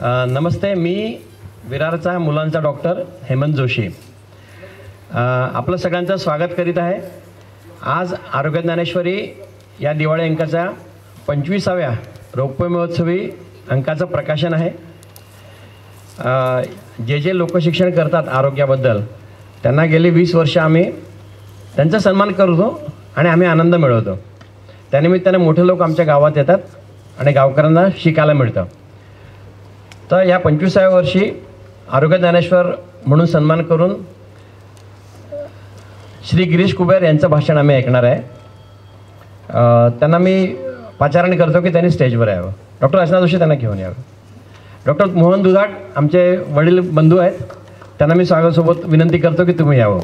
नमस्ते, मी विरारचा मुलांचा डॉक्टर हेमंत जोशी आपलं सगळ्यांचं स्वागत करीत आहे. आज आरोग्य ज्ञानेश्वरी या दिवाळी अंकाच्या 25व्या रौप्य महोत्सवी अंकाचं प्रकाशन आहे. जे लोकशिक्षण करतात आरोग्याबद्दल त्यांना गेली 20 वर्ष आम्ही त्यांचा सन्मान करतो आणि आम्ही आनंद मिळवतो. त्यानिमित्ताने मोठे लोक आमच्या गावात येतात आणि गावकऱ्यांना शिकायला मिळतं. तर या 25व्या वर्षी आरोग्य ज्ञानेश्वर म्हणून सन्मान करून श्री गिरीश कुबेर यांचं भाषण आम्ही ऐकणार आहे. त्यांना मी पाचारण करतो की त्यांनी स्टेजवर यावं. डॉक्टर अर्चना जोशी त्यांना घेऊन यावं. डॉक्टर मोहन दुधाट आमचे वडील बंधू आहेत, त्यांना मी स्वागतासोबत विनंती करतो की तुम्ही यावं.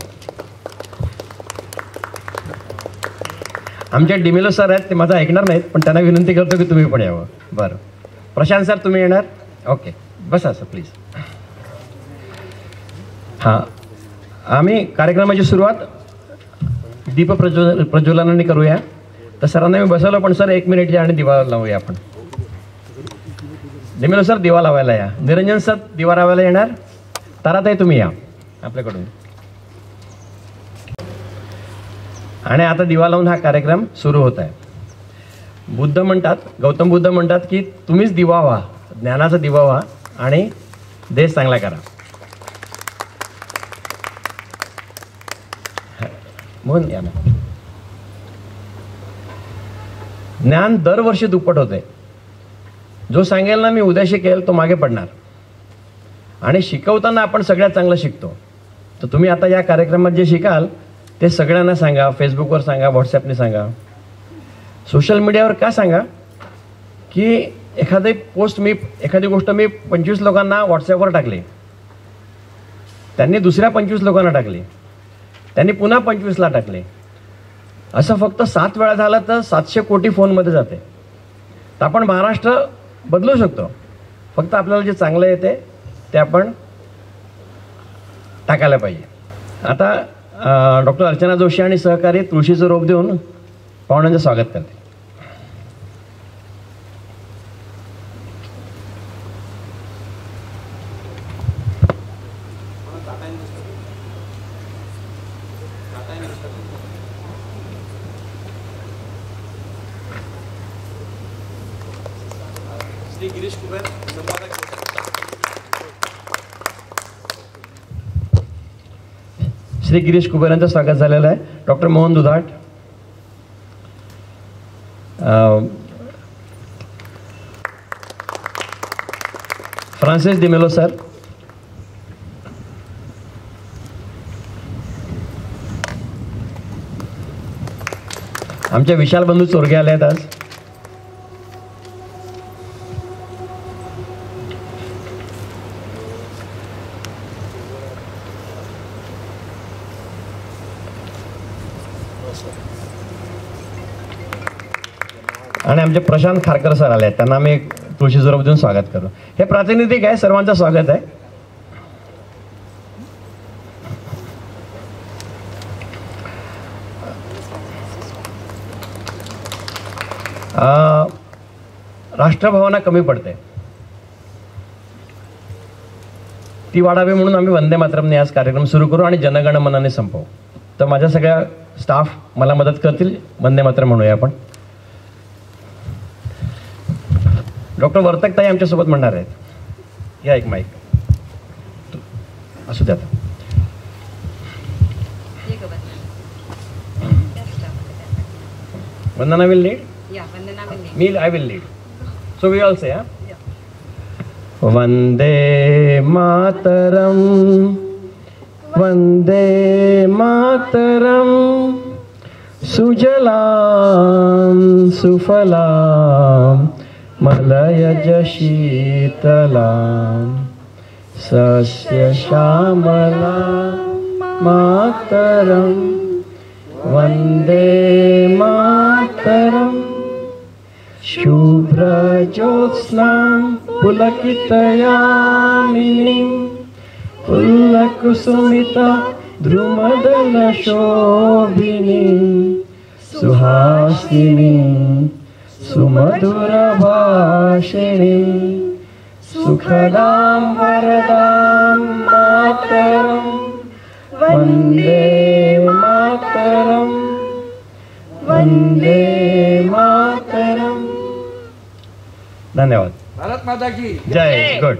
आमचे डिमेलो सर आहेत, ते माझं ऐकणार नाहीत, पण त्यांना विनंती करतो की तुम्ही पण यावं. बरं, प्रशांत सर तुम्ही येणार? ओके, बसा सर प्लीज. हां, आम्ही कार्यक्रमाची सुरुवात दीप प्रज्वलनाने करूया. तर सरांना मी बसवलं, पण सर 1 मिनिट या आणि दिवा लावूया आपण. डिमेलो सर दिवा लावायला या. निरंजन सर दिवा लावायला येणार? ताराताई तुम्ही या आपल्याकडून. आणि आता दिवा लावून हा कार्यक्रम सुरू होत आहे. बुद्ध म्हणतात, गौतम बुद्ध म्हणतात की तुम्हीच दिवा व्हा, ज्ञानाचा दिवा व्हा आणि देश चांगला करा. म्हणून या ना. ज्ञान दरवर्षी दुप्पट होते. जो सांगेल ना मी उद्या शिकेल तो मागे पडणार. आणि शिकवताना आपण सगळ्यात चांगलं शिकतो. तर तुम्ही आता या कार्यक्रमात जे शिकाल ते सगळ्यांना सांगा. फेसबुकवर सांगा, व्हॉट्सॲपने सांगा, सोशल मीडियावर का सांगा की एखादी गोष्ट मी 25 लोकांना व्हॉट्सॲपवर टाकली, त्यांनी दुसऱ्या 25 लोकांना टाकली, त्यांनी पुन्हा 25ला टाकले. असं फक्त 7 वेळा झालं तर 700 कोटी फोनमध्ये जाते. तर आपण महाराष्ट्र बदलू शकतो. फक्त आपल्याला जे चांगलं येते ते आपण टाकायला पाहिजे. आता डॉक्टर अर्चना जोशी आणि सहकारी तुळशीचं रोप देऊन पाहुण्यांचं स्वागत करते. श्री गिरीश कुबेर श्री गिरीश कुबेर यांचं स्वागत झालेलं आहे. Doctor Mohan Dudhat, Francis D'Mello sir, आमचे विशाल बंधू चोरगे आले आहेत आज. आणि आमचे प्रशांत खारकर सर आले आहेत, त्यांना आम्ही तुळशीचं रोप देऊन स्वागत करू. हे प्रातिनिधिक आहे, सर्वांचं स्वागत आहे. राष्ट्रभावना कमी पडते, ती वाढावी म्हणून आम्ही वंदे मातरमने आज कार्यक्रम सुरू करू आणि जनगण मनाने संपवू. तर माझ्या सगळ्या स्टाफ मला मदत करतील. वंदे मातरम म्हणूया आपण. डॉक्टर वर्तकताई आमच्यासोबत म्हणणार आहेत. या एक माईक असू द्या. Vandana will lead. I will lead. So we all say, Vande Mataram, Vande Mataram, Sujalam Sufalam, Malayaj Sheetalam, Sasya Shamalam Mataram, Vande Mataram, Shubhrajyotsnam Pulakitayaminim, Pullakusumita Drumadala Shobhinim, Suhasinim Sumadura Bhashinim, सुखदां वरदां मातरं वन्दे मातरं वन्दे मातरं. धन्यवाद. भारत माता की जय. Good.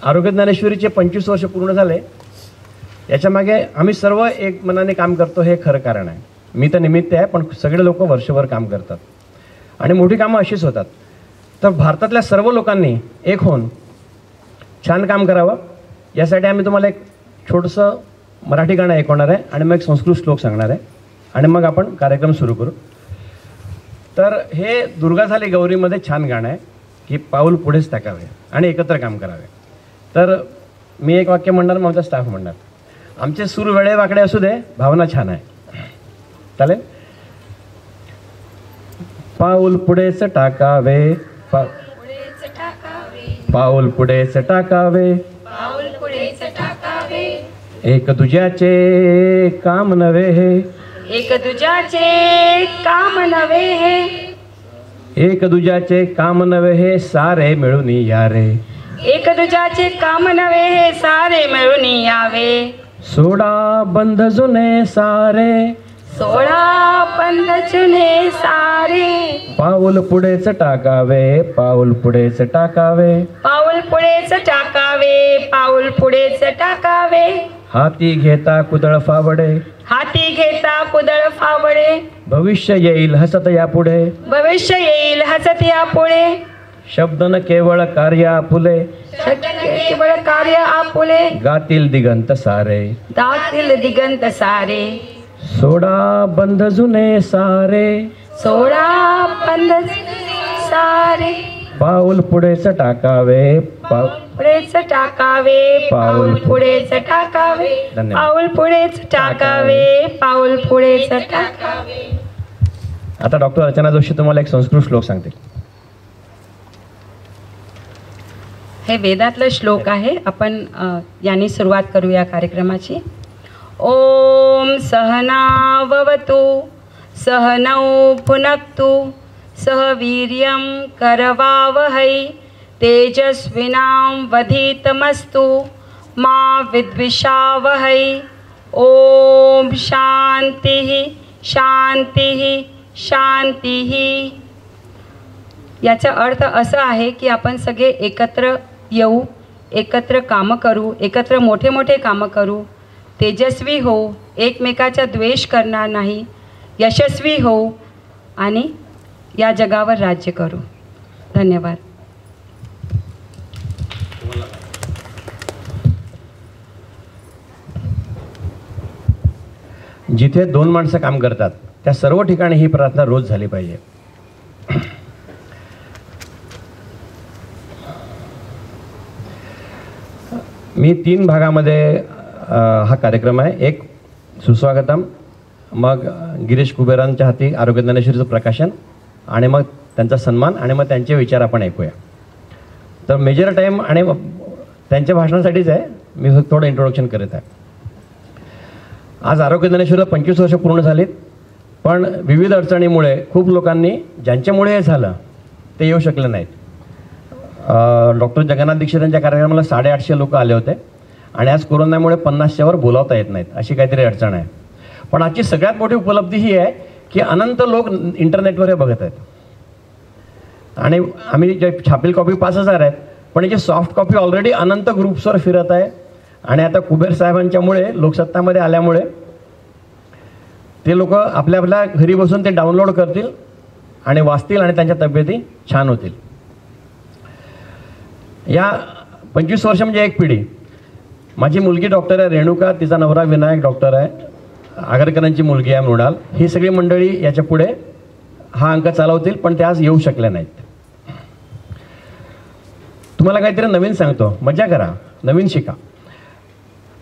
आरोग्य ज्ञानेश्वरीचे 25 वर्ष पूर्ण झाले. याच्या मागे आम्ही सर्व एक मनाने काम करतो हे खरं कारण आहे. मी तर निमित्त आहे, पण सगळे लोक वर्षभर काम करतात आणि मोठी कामं अशीच होतात. तर भारतातल्या सर्व लोकांनी एक होऊन छान काम करावं यासाठी आम्ही तुम्हाला एक छोटंसं मराठी गाणं ऐकवणार आहे आणि मग एक संस्कृत श्लोक सांगणार आहे आणि मग आपण कार्यक्रम सुरू करू. तर हे दुर्गा झाली गौरीमध्ये छान गाणं आहे की पाऊल पुढेच टाकावे आणि एकत्र काम करावे. तर मी एक वाक्य म्हणणार, मग आमचा स्टाफ म्हणणार. आमचे सूर वेळे वाकडे असू दे, भावना छान आहे. चालेल. पाऊल पुढेच टाकावे, पाऊल पुढेच टाकावे, एक दुजाचे काम नव्हे हे, एक दुजाचे काम नव्हे हे, एक दुजाचे काम नव्हे हे, सारे मिळून या रे. एक दुजाचे काम नव्हे हे, सारे मिळून यावे. सोडा बंध जुने सारे, सोळा बंध जुने सारे, पाऊल पुढेच टाकावे, पाऊल पुढेच टाकावे, पाऊल पुढेच टाकावे, पाऊल पुढेच टाकावे. हाती घेता कुदळ फावडे, हाती घेता कुदळ फावडे, भविष्य येईल हसत यापुढे, भविष्य येईल हसत यापुढे. शब्द न केवळ कार्य आपुले, केवळ कार्य आपुले, गातील दिगंत सारे. दातील दिगंत सारे, सोडा बंध जुने सारे, सोळा बंध सारे, पाऊल पुढेच टाकावे, पुढेच टाकावे, पाऊल पुढेच टाकावे, धन्यवाद. पाऊल पुढेच टाकावे, पाऊल पुढेच टाकावे. आता डॉक्टर अर्चना जोशी तुम्हाला एक संस्कृत श्लोक सांगते. हे वेदातलं श्लोक आहे. आपण याने सुरुवात करूया कार्यक्रमाची. ओम सहनाववतु सहनौ भुनक्तु सह वीर्यं करवावहै तेजस्विनां वधीतमस्तु मा विद्विषावहै. ओम शांतिः शांतिः शांतिः. याचा अर्थ असा आहे की आपण सगळे एकत्र येऊ, एकत्र कामं करू, एकत्र मोठे मोठे कामं करू, तेजस्वी होऊ, एकमेकाचा द्वेष करणार नाही, यशस्वी होऊ आणि या जगावर राज्य करू. धन्यवाद. जिथे 2 माणसं काम करतात त्या सर्व ठिकाणी ही प्रार्थना रोज झाली पाहिजे. मी 3 भागामध्ये हा कार्यक्रम आहे. एक सुस्वागतम, मग गिरीश कुबेरांच्या हाती आरोग्य ज्ञानेश्वरीचं प्रकाशन आणि मग त्यांचा सन्मान आणि मग त्यांचे विचार आपण ऐकूया. तर मेजर टाईम आणि त्यांच्या भाषणासाठीच आहे. मी थोडं इंट्रोडक्शन करत आहे. आज आरोग्य ज्ञानेश्वरीला 25 वर्ष पूर्ण झालीत, पण विविध अडचणीमुळे खूप लोकांनी, ज्यांच्यामुळे हे झालं ते येऊ शकले नाहीत. डॉक्टर जगन्नाथ दीक्षित यांच्या कार्यक्रमाला 850 लोक आले होते आणि आज कोरोनामुळे 50च्या वर बोलावता येत नाहीत, अशी काहीतरी अडचण आहे. पण आजची सगळ्यात मोठी उपलब्धी ही आहे की अनंत लोक इंटरनेटवर हे बघत आहेत. आणि आम्ही जे छापील कॉपी 5000 आहेत, पण याची सॉफ्ट कॉपी ऑलरेडी अनंत ग्रुप्सवर फिरत आहे. आणि आता कुबेर साहेबांच्यामुळे, लोकसत्तामध्ये आल्यामुळे ते लोक आपल्या आपल्या घरी बसून ते डाउनलोड करतील आणि वाचतील आणि त्यांच्या तब्येती छान होतील. या 25 वर्ष म्हणजे एक पिढी. माझी मुलगी डॉक्टर आहे रेणुका, तिचा नवरा विनायक डॉक्टर आहे, आगरकरांची मुलगी आहे मृणाल. ही सगळी मंडळी याच्या पुढे हा अंक चालवतील, पण ते आज येऊ शकले नाहीत. तुम्हाला काहीतरी नवीन सांगतो, मजा करा, नवीन शिका.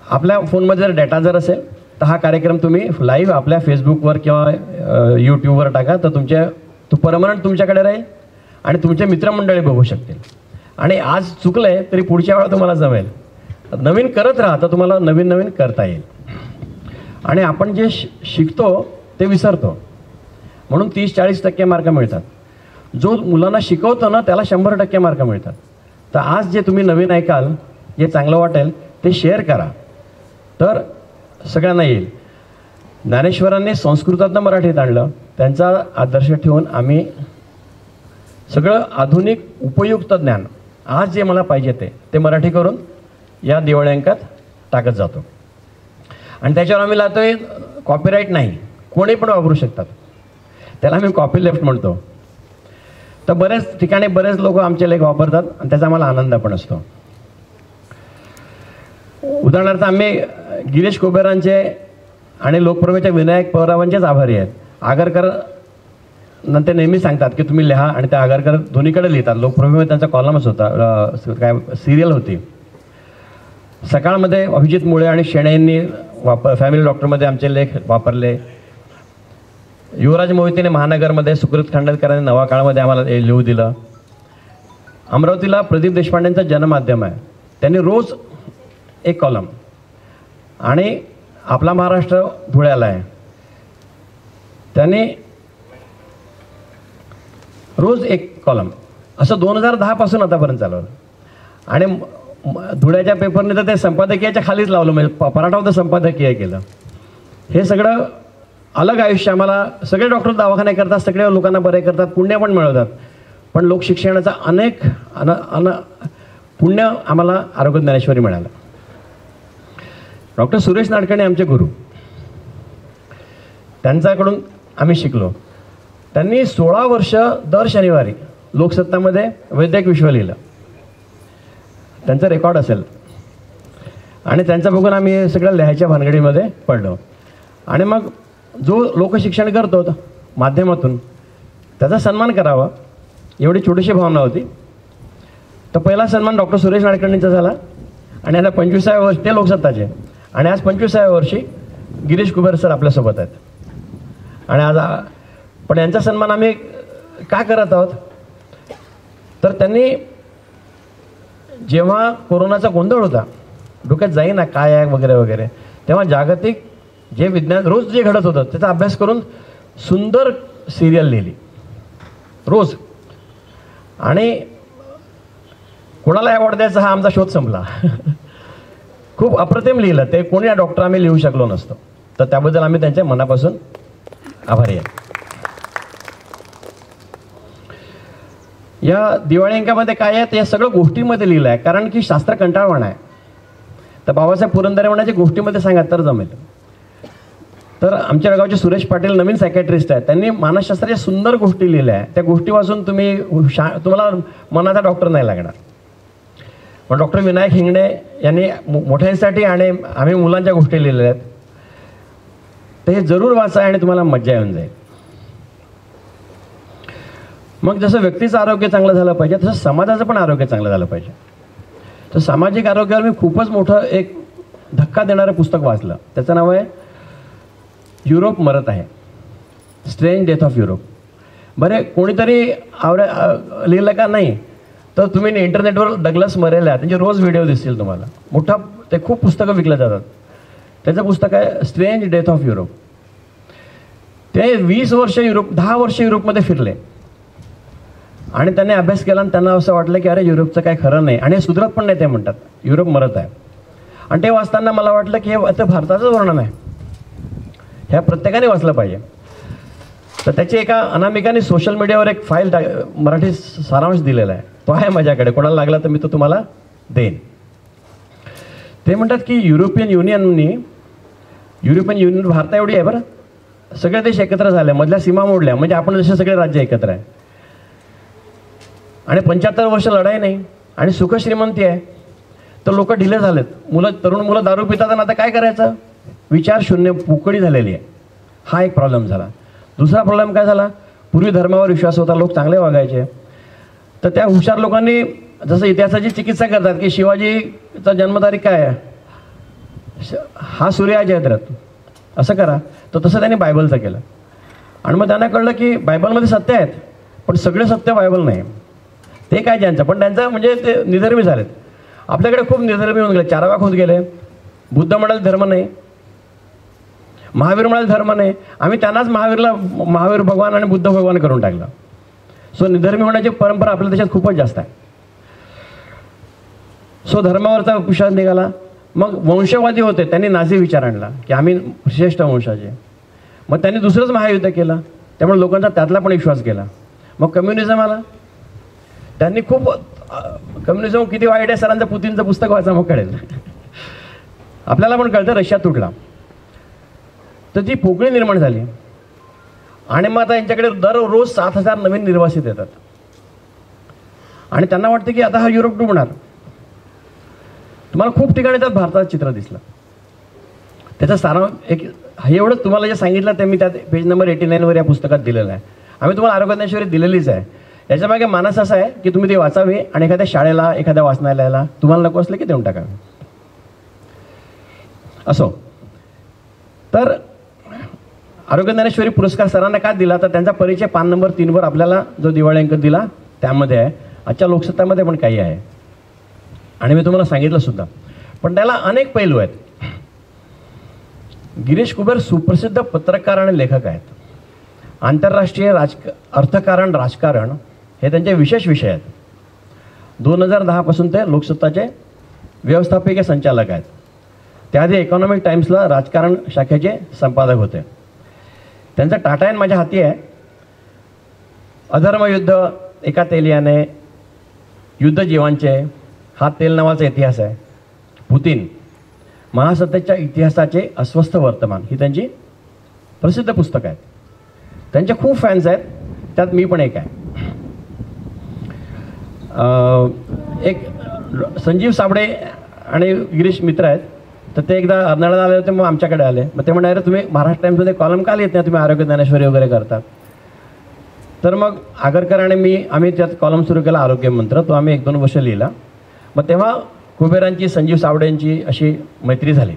आपल्या फोनमध्ये जर डेटा जर असेल तर हा कार्यक्रम तुम्ही लाईव्ह आपल्या फेसबुकवर किंवा यूट्यूबवर टाका, तर तो परमनंट तुमच्याकडे राहील आणि तुमचे मित्रमंडळी बघू शकतील. आणि आज चुकलंय तरी पुढच्या वेळा तुम्हाला जमेल. नवीन करत राहा तर तुम्हाला नवीन नवीन करता येईल. आणि आपण जे शिकतो ते विसरतो, म्हणून 30-40% मार्क मिळतात. जो मुलांना शिकवतो ना त्याला 100% मार्क मिळतात. तर आज जे तुम्ही नवीन ऐकाल, जे चांगलं वाटेल ते शेअर करा, तर सगळ्यांना येईल. ज्ञानेश्वरांनी संस्कृतातनं मराठीत आणलं, त्यांचा आदर्श ठेवून आम्ही सगळं आधुनिक उपयुक्त ज्ञान आज जे मला पाहिजे ते मराठी करून या दिवाळी अंकात टाकत जातो. आणि त्याच्यावर आम्ही लावतोय कॉपीराईट नाही, कोणी पण वापरू शकतात, त्याला आम्ही कॉपी लेफ्ट म्हणतो. तर बरेच ठिकाणी बरेच लोक आमचे लेख वापरतात आणि त्याचा आम्हाला आनंद पण असतो. उदाहरणार्थ आम्ही गिरीश कुबेरांचे आणि लोकप्रभेच्या विनायक पवारांचेच आभारी आहेत. आगरकर नंतर नेहमी सांगतात की तुम्ही लिहा, आणि त्या आगरकर दोन्हीकडे लिहितात. लोकप्रभेमध्ये त्यांचा कॉलमच होता, काय सिरियल होती. सकाळमध्ये अभिजित मुळे आणि शेणे यांनी फॅमिली डॉक्टरमध्ये आमचे लेख वापरले. युवराज मोहितेने महानगरमध्ये, सुकृत खांडेलकरांनी नवा काळमध्ये आम्हाला लिहू दिलं. अमरावतीला प्रदीप देशपांडेंचं जनमाध्यम आहे, त्यांनी रोज एक कॉलम. आणि आपला महाराष्ट्र धुळ्याला आहे, त्यांनी रोज एक कॉलम. असं 2010 पासून आतापर्यंत चालवलं. आणि धुळ्याच्या पेपरने तर ते संपादकीयाच्या खालीच लावलं, म्हणजे पराठा होतं संपादकीय केलं. हे सगळं अलग आयुष्य आम्हाला. सगळे डॉक्टर दवाखाने करतात, सगळ्या लोकांना बरे करतात, पुण्य पण मिळवतात, पण लोकशिक्षणाचा अनेक पुण्य आम्हाला आरोग्य ज्ञानेश्वरी मिळालं. डॉक्टर सुरेश नाडकर्णी आमचे गुरु, त्यांच्याकडून आम्ही शिकलो. त्यांनी 16 वर्ष दर शनिवारी लोकसत्तामध्ये वैद्यक विश्व लिहिलं, त्यांचं रेकॉर्ड असेल. आणि त्यांचं बघून आम्ही सगळं लिहायच्या भानगडीमध्ये पडलो. आणि मग जो लोकशिक्षण करतो माध्यमातून त्याचा सन्मान करावा, एवढी छोटीशी भावना होती. तर पहिला सन्मान डॉक्टर सुरेश नाडकर्णींचा झाला. आणि आता 25व्या वर्षी ते लोकसत्ताचे, आणि आज 25व्या वर्षी गिरीश कुबेर सर आपल्यासोबत आहेत. आणि आज पण यांचा सन्मान आम्ही का करत आहोत, तर त्यांनी जेव्हा कोरोनाचा गोंधळ होता, डोक्यात जाईना काय आहे वगैरे वगैरे, तेव्हा जागतिक जे विज्ञान रोज जे घडत होतं त्याचा अभ्यास करून सुंदर सिरियल लिहिली रोज. आणि कोणाला अवॉर्ड द्यायचा हा आमचा शोध संपला. खूप अप्रतिम लिहिलं ते, कोणी डॉक्टर आम्ही लिहू शकलो नसतो. तर त्याबद्दल आम्ही त्यांच्या मनापासून आभारी आहे. या दिवाळी अंकामध्ये काय आहे, ते सगळं गोष्टीमध्ये लिहिलं आहे, कारण की शास्त्र कंटाळवाणं आहे. तर बाबासाहेब पुरंदरे म्हणायचे गोष्टीमध्ये सांगा तर जमेल. तर आमच्या गावचे सुरेश पाटील नवीन सायकॅट्रिस्ट आहेत, त्यांनी मानसशास्त्राच्या सुंदर गोष्टी लिहिल्या आहे. त्या गोष्टी वाचून तुम्हाला मनाचा डॉक्टर नाही लागणार. पण डॉक्टर विनायक हिंगणे यांनी मोठ्यांसाठी आणि आम्ही मुलांच्या गोष्टी लिहिलेल्या आहेत. तर हे जरूर वाचा आणि तुम्हाला मज्जा येऊन जाईल. मग जसं व्यक्तीचं आरोग्य चांगलं झालं पाहिजे, तसं समाजाचं पण आरोग्य चांगलं झालं पाहिजे. तर सामाजिक आरोग्यावर मी खूपच मोठं एक धक्का देणारं पुस्तक वाचलं. त्याचं नाव आहे युरोप मरत आहे, स्ट्रेंज डेथ ऑफ युरोप. बरे कोणीतरी लिहिलं का नाही, तर तुम्ही इंटरनेटवर डग्लस मरेल आहे, त्यांचे रोज व्हिडिओ दिसतील तुम्हाला. मोठा ते खूप पुस्तकं विकलं जातात. त्याचं पुस्तक आहे स्ट्रेंज डेथ ऑफ युरोप. ते 20 वर्ष 10 वर्ष युरोपमध्ये फिरले आणि त्यांनी अभ्यास केला आणि त्यांना असं वाटलं की अरे युरोपचं काय खरं नाही आणि सुधरत पण नाही. ते म्हणतात युरोप मरत आहे. आणि ते वाचताना मला वाटलं की हे आता भारताचं वर्णन आहे, ह्या प्रत्येकाने वाचलं पाहिजे. तर त्याची एका अनामिकाने सोशल मीडियावर एक फाईल मराठी सारांश दिलेला आहे, तो आहे माझ्याकडे. कोणाला लागला तर मी तो तुम्हाला देईन. ते म्हणतात की युरोपियन युनियन भारता एवढी आहे बरं, सगळे देश एकत्र झाले, मधल्या सीमा मोडल्या, म्हणजे आपण जसे सगळे राज्य एकत्र आहे. आणि 75 वर्ष लढाई नाही आणि सुख श्रीमंती आहे. तर लोक ढिले झालेत, तरुण मुलं दारू पितात आणि आता काय करायचं, विचार शून्य पोकळी झालेली आहे. हा एक प्रॉब्लेम झाला. दुसरा प्रॉब्लेम काय झाला, पूर्वी धर्मावर विश्वास होता, लोक चांगले वागायचे. तर त्या हुशार लोकांनी जसं इतिहासाची चिकित्सा करतात की शिवाजीचा जन्मतारीख काय आहे, हा सूर्य जयद्रथ, असं करा. तर तसं त्यांनी बायबलचं केलं. आणि मग त्यांना कळलं की बायबलमध्ये सत्य आहेत, पण सगळे सत्य बायबल नाही. ते काय ज्यांचं, पण त्यांचं म्हणजे ते निधर्मी झालेत. आपल्याकडे खूप निधर्मी होऊन गेले, चारवाक होत गेले. बुद्ध म्हणाल धर्म नाही, महावीर म्हणाल धर्म नाही. आम्ही त्यांनाच महावीर भगवान आणि बुद्ध भगवान करून टाकलं. सो निधर्मी होण्याची परंपरा आपल्या देशात खूपच जास्त आहे. सो धर्मावरचा विश्वास निघाला. मग वंशवादी होते, त्यांनी नाझी विचार आणला की आम्ही श्रेष्ठ वंशाचे. मग त्यांनी दुसरंच महायुद्ध केलं, त्यामुळे लोकांचा त्यातला पण विश्वास गेला. मग कम्युनिझम आला, त्यांनी खूप कम्युनिझम किती वाईट आहे सरांचं पुतीनचं पुस्तक वाचा मग कळेल. आपल्याला पण कळतं रशिया तुटला तर ती पोकळी निर्माण झाली आणि मग आता यांच्याकडे दररोज 7,000 नवीन निर्वासित येतात आणि त्यांना वाटतं की आता हा युरोप डुबणार. तुम्हाला खूप ठिकाणी त्यात भारताचं चित्र दिसलं. त्याचा सारांश एक हे एवढंच तुम्हाला जे सांगितलं ते मी त्यात पेज नंबर 89 या पुस्तकात दिलेलं आहे. आम्ही तुम्हाला आरोग्यज्ञानेश्वरी दिलेलीच आहे. याच्यामागे मानस असा आहे की तुम्ही ती वाचावी आणि एखाद्या शाळेला एखाद्या वाचनालयाला तुम्हाला नको असलं की देऊन टाकावे. असो, तर आरोग्यज्ञानेश्वरी पुरस्कार सरांना का दिला तर त्यांचा परिचय पान नंबर 3 आपल्याला जो दिवाळी अंक दिला त्यामध्ये आहे. आजच्या लोकसत्तामध्ये पण काही आहे आणि मी तुम्हाला सांगितलं सुद्धा. पण त्याला अनेक पैलू आहेत. गिरीश कुबेर सुप्रसिद्ध पत्रकार आणि लेखक आहेत. आंतरराष्ट्रीय अर्थकारण राजकारण हे त्यांचे विशेष विषय आहेत. 2010 पासून ते लोकसत्ताचे व्यवस्थापकीय संचालक आहेत. त्याआधी इकॉनॉमिक टाइम्सला राजकारण शाखेचे संपादक होते. त्यांचा टाटा इन माझ्या हाती आहे. अधर्मयुद्ध एका तेलियाने, युद्ध जीवांचे, हा तेल नावाचा इतिहास आहे. पुतीन, महासत्तेच्या इतिहासाचे अस्वस्थ वर्तमान ही त्यांची प्रसिद्ध पुस्तकं आहेत. त्यांचे खूप फॅन्स आहेत, त्यात मी पण एक आहे. एक संजीव साबळे आणि गिरीश मित्र आहेत, तर ते एकदा अर्नाळ्याला आले होते. मग आमच्याकडे आले. मग ते म्हणाले तुम्ही महाराष्ट्र टाइम्समध्ये कॉलम का लिहित नाही, तुम्ही आरोग्य ज्ञानेश्वरी वगैरे करतात. तर मग आगरकर आणि आम्ही त्यात कॉलम सुरू केला आरोग्य मंत्र. तो आम्ही 1-2 वर्ष लिहिला. मग तेव्हा कुबेरांची संजीव साबळेंची अशी मैत्री झाली.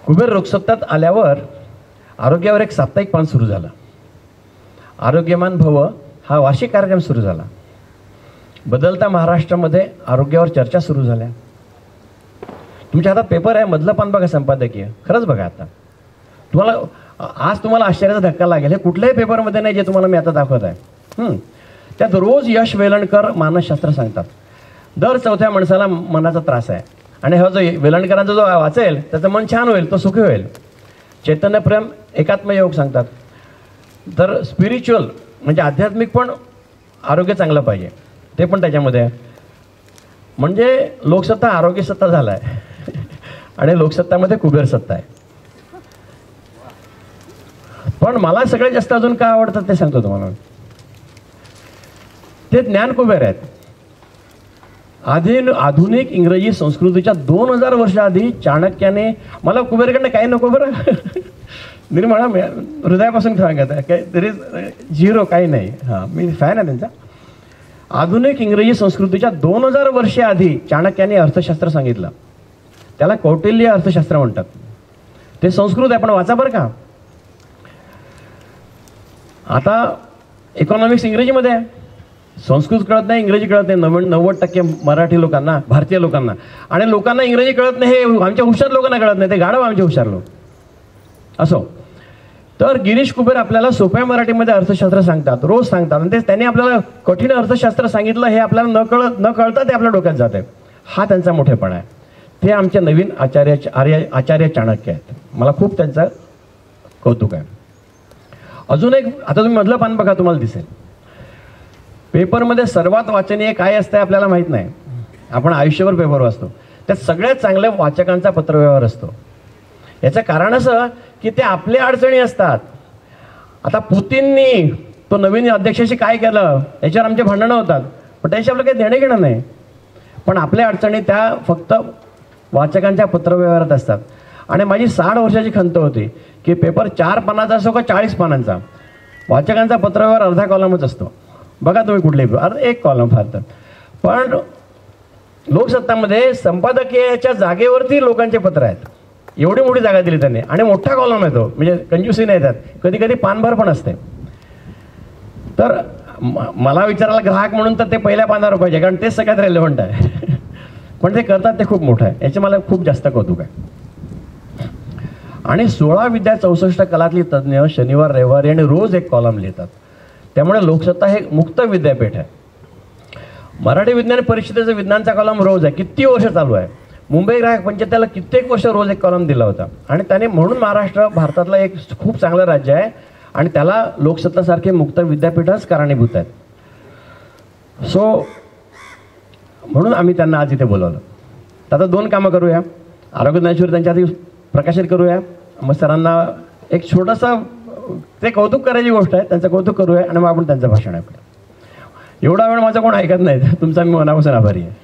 कुबेर लोकसत्तात आल्यावर आरोग्यावर एक साप्ताहिक पान सुरू झालं. आरोग्यमान भव हा वार्षिक कार्यक्रम सुरू झाला. बदलता महाराष्ट्रामध्ये आरोग्यावर चर्चा सुरू झाल्या. तुमच्या हातात पेपर आहे, मधलं पान बघा संपादकीय. खरंच बघा, आता आज तुम्हाला आश्चर्याचा धक्का लागेल. हे कुठल्याही पेपरमध्ये नाही जे तुम्हाला मी आता दाखवत आहे. त्यात रोज यश वेलणकर मानसशास्त्र सांगतात. दर 4थ्या माणसाला मनाचा त्रास आहे आणि हा जो वेलणकरांचा जो वाचेल त्याचं मन छान होईल, तो सुखी होईल. चैतन्यप्रेम एकात्मयोग सांगतात. तर स्पिरिच्युअल म्हणजे आध्यात्मिक पण आरोग्य चांगलं पाहिजे, ते पण त्याच्यामध्ये आहे. म्हणजे लोकसत्ता आरोग्य सत्ता झाला आहे आणि लोकसत्तामध्ये कुबेर सत्ता आहे. पण मला सगळ्यात जास्त अजून काय आवडतं ते सांगतो तुम्हाला. ते ज्ञान कुबेर आहेत. आधुनिक इंग्रजी संस्कृतीच्या 2000 वर्ष आधी चाणक्याने, मला कुबेरकडनं काही नको बरं निर्मळा हृदयापासून सांगत आहे, काय तरी 0 काही नाही. हां, मी फॅन आहे त्यांचा. आधुनिक इंग्रजी संस्कृतीच्या 2000 वर्षे आधी चाणक्याने अर्थशास्त्र सांगितलं. त्याला कौटिल्य अर्थशास्त्र म्हणतात. ते संस्कृत आहे पण वाचा बरं का. आता इकॉनॉमिक्स इंग्रजीमध्ये आहे. संस्कृत कळत नाही, इंग्रजी कळत नाही 90% मराठी लोकांना, भारतीय लोकांना. आणि लोकांना इंग्रजी कळत नाही हे आमच्या हुशार लोकांना कळत नाही, ते गाढव आमचे हुशार लोक. असो, तर गिरीश कुबेर आपल्याला सोप्या मराठीमध्ये अर्थशास्त्र सांगतात, रोज सांगतात. आणि त्यांनी आपल्याला कठीण अर्थशास्त्र सांगितलं हे आपल्याला न कळता ते आपल्या डोक्यात जात आहे. हा त्यांचा मोठेपणा आहे. ते आमचे नवीन आचार्य चाणक्य आहेत. मला खूप त्यांचं कौतुक आहे. अजून एक, आता तुम्ही मधलं पान बघा, तुम्हाला दिसेल पेपरमध्ये सर्वात वाचनीय काय असतं आपल्याला माहीत नाही. आपण आयुष्यभर पेपर वाचतो, त्यात सगळ्यात चांगल्या वाचकांचा पत्रव्यवहार असतो. याचं कारण असं की ते आपल्या अडचणी असतात. आता पुतीननी तो नवीन अध्यक्षाशी काय केलं याच्यावर आमचे भांडणं होतात, पण त्याशी आपलं काही देणं घेणं नाही. पण आपल्या अडचणी त्या फक्त वाचकांच्या पत्रव्यवहारात असतात. आणि माझी 60 वर्षाची खंत होती की पेपर 4 पानाचा असो का 40 पानांचा, वाचकांचा पत्रव्यवहार अर्धा कॉलमच असतो. बघा तुम्ही कुठलेही एक कॉलम फार तर. पण लोकसत्तामध्ये संपादकीयाच्या जागेवरती लोकांचे पत्र आहेत. एवढी मोठी जागा दिली त्यांनी आणि मोठा कॉलम आहे तो, म्हणजे कंजूसी नाही त्यात. कधी कधी पानभर पण असते. तर मला विचारायला ग्राहक म्हणून तर ते पहिल्या पानावर पाहिजे, कारण तेच सगळ्यात रेलेव्हंट आहे. पण ते करतात ते खूप मोठं आहे. याचे मला खूप जास्त कौतुक आहे. आणि 16 विद्या 64 कलातली तज्ज्ञ शनिवार रविवारी आणि रोज एक कॉलम लिहितात. त्यामुळे लोकसत्ता हे मुक्त विद्यापीठ आहे. मराठी विज्ञान परिषदेचं विज्ञानचा कॉलम रोज आहे, किती वर्ष चालू आहे. मुंबई ग्राहक पंचायतीला कित्येक वर्ष रोज एक कॉलम दिला होता आणि त्याने म्हणून महाराष्ट्र भारतातलं एक खूप चांगलं राज्य आहे आणि त्याला लोकसत्तासारखे मुक्त विद्यापीठच कारणीभूत आहेत. सो म्हणून आम्ही त्यांना आज इथे बोलवलं. तर आता 2 कामं करूया. आरोग्य ज्ञानेश्वरी त्यांच्या आधी प्रकाशित करूया, मग सरांना एक छोटंसं ते कौतुक करायची गोष्ट आहे, त्यांचं कौतुक करूया आणि मग आपण त्यांचं भाषण ऐकूया. एवढा वेळ माझं कोण ऐकत नाही, तुमचा मी मनापासून आभारी आहे.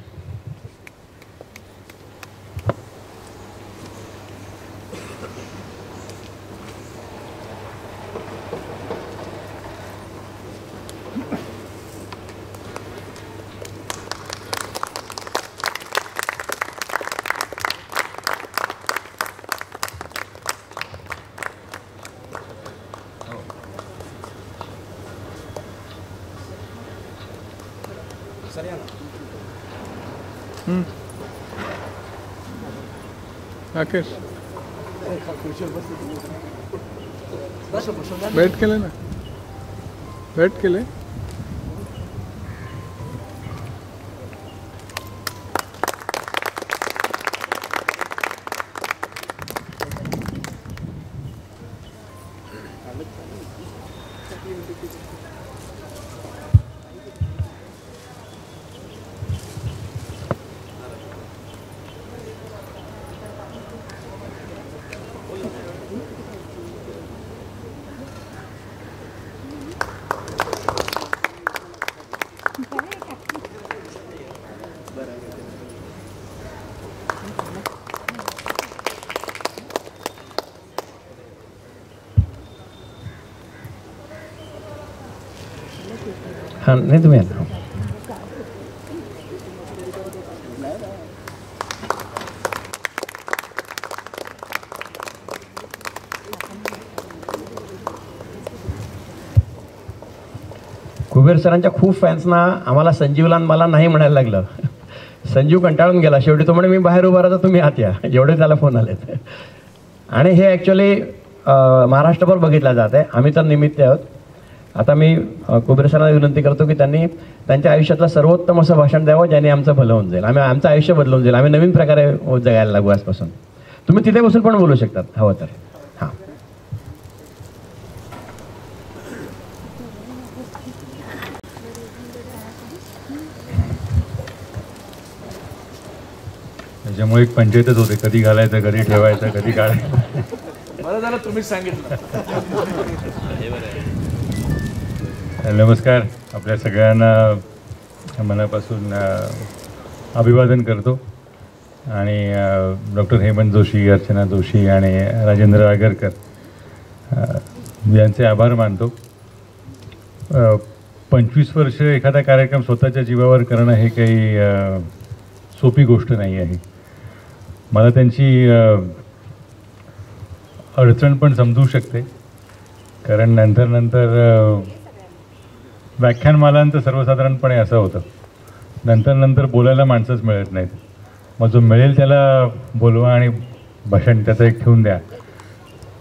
राकेश बैठ केले ना, बैठ केले. हां नाही तुम्ही आता कुबेर सरांच्या खूप फॅन्सना आम्हाला संजीवला मला नाही म्हणायला लागलं. संजीव कंटाळून गेला शेवटी. तो म्हणे मी बाहेर उभा राहतो, तुम्ही आत या. एवढे त्याला फोन आलेत. आणि हे ॲक्च्युली महाराष्ट्रभर बघितलं जात आहे. आम्ही तर निमित्त आहोत. आता मी कुबेर सरांना विनंती करतो की त्यांनी त्यांच्या आयुष्यातलं सर्वोत्तम असं भाषण द्यावं ज्याने आमचं भलं होऊन जाईल, आमचं आयुष्य बदलून जाईल, आम्ही नवीन प्रकारे जगायला लागू आजपासून. तुम्ही तिथे बसून पण बोलू शकतात हवं तर. हां त्याच्यामुळे एक पंचायतच होते, कधी घालायचं, कधी ठेवायचं, कधी काढायचं. बरं झालं तुम्हीच सांगितलं. नमस्कार. आपल्या सगळ्यांना मनापासून अभिवादन करतो आणि डॉक्टर हेमंत जोशी, अर्चना जोशी आणि राजेंद्र आगरकर यांचे आभार मानतो. 25 वर्ष एखादा कार्यक्रम स्वतःच्या जीवावर करणं हे काही सोपी गोष्ट नाही आहे. मला त्यांची अडचण पण समजू शकते, कारण नंतर व्याख्यानमालांचं सर्वसाधारणपणे असं होतं, नंतर बोलायला माणसंच मिळत नाहीत. मग जो मिळेल त्याला बोलवा आणि भाषण त्याचं एक ठेवून द्या.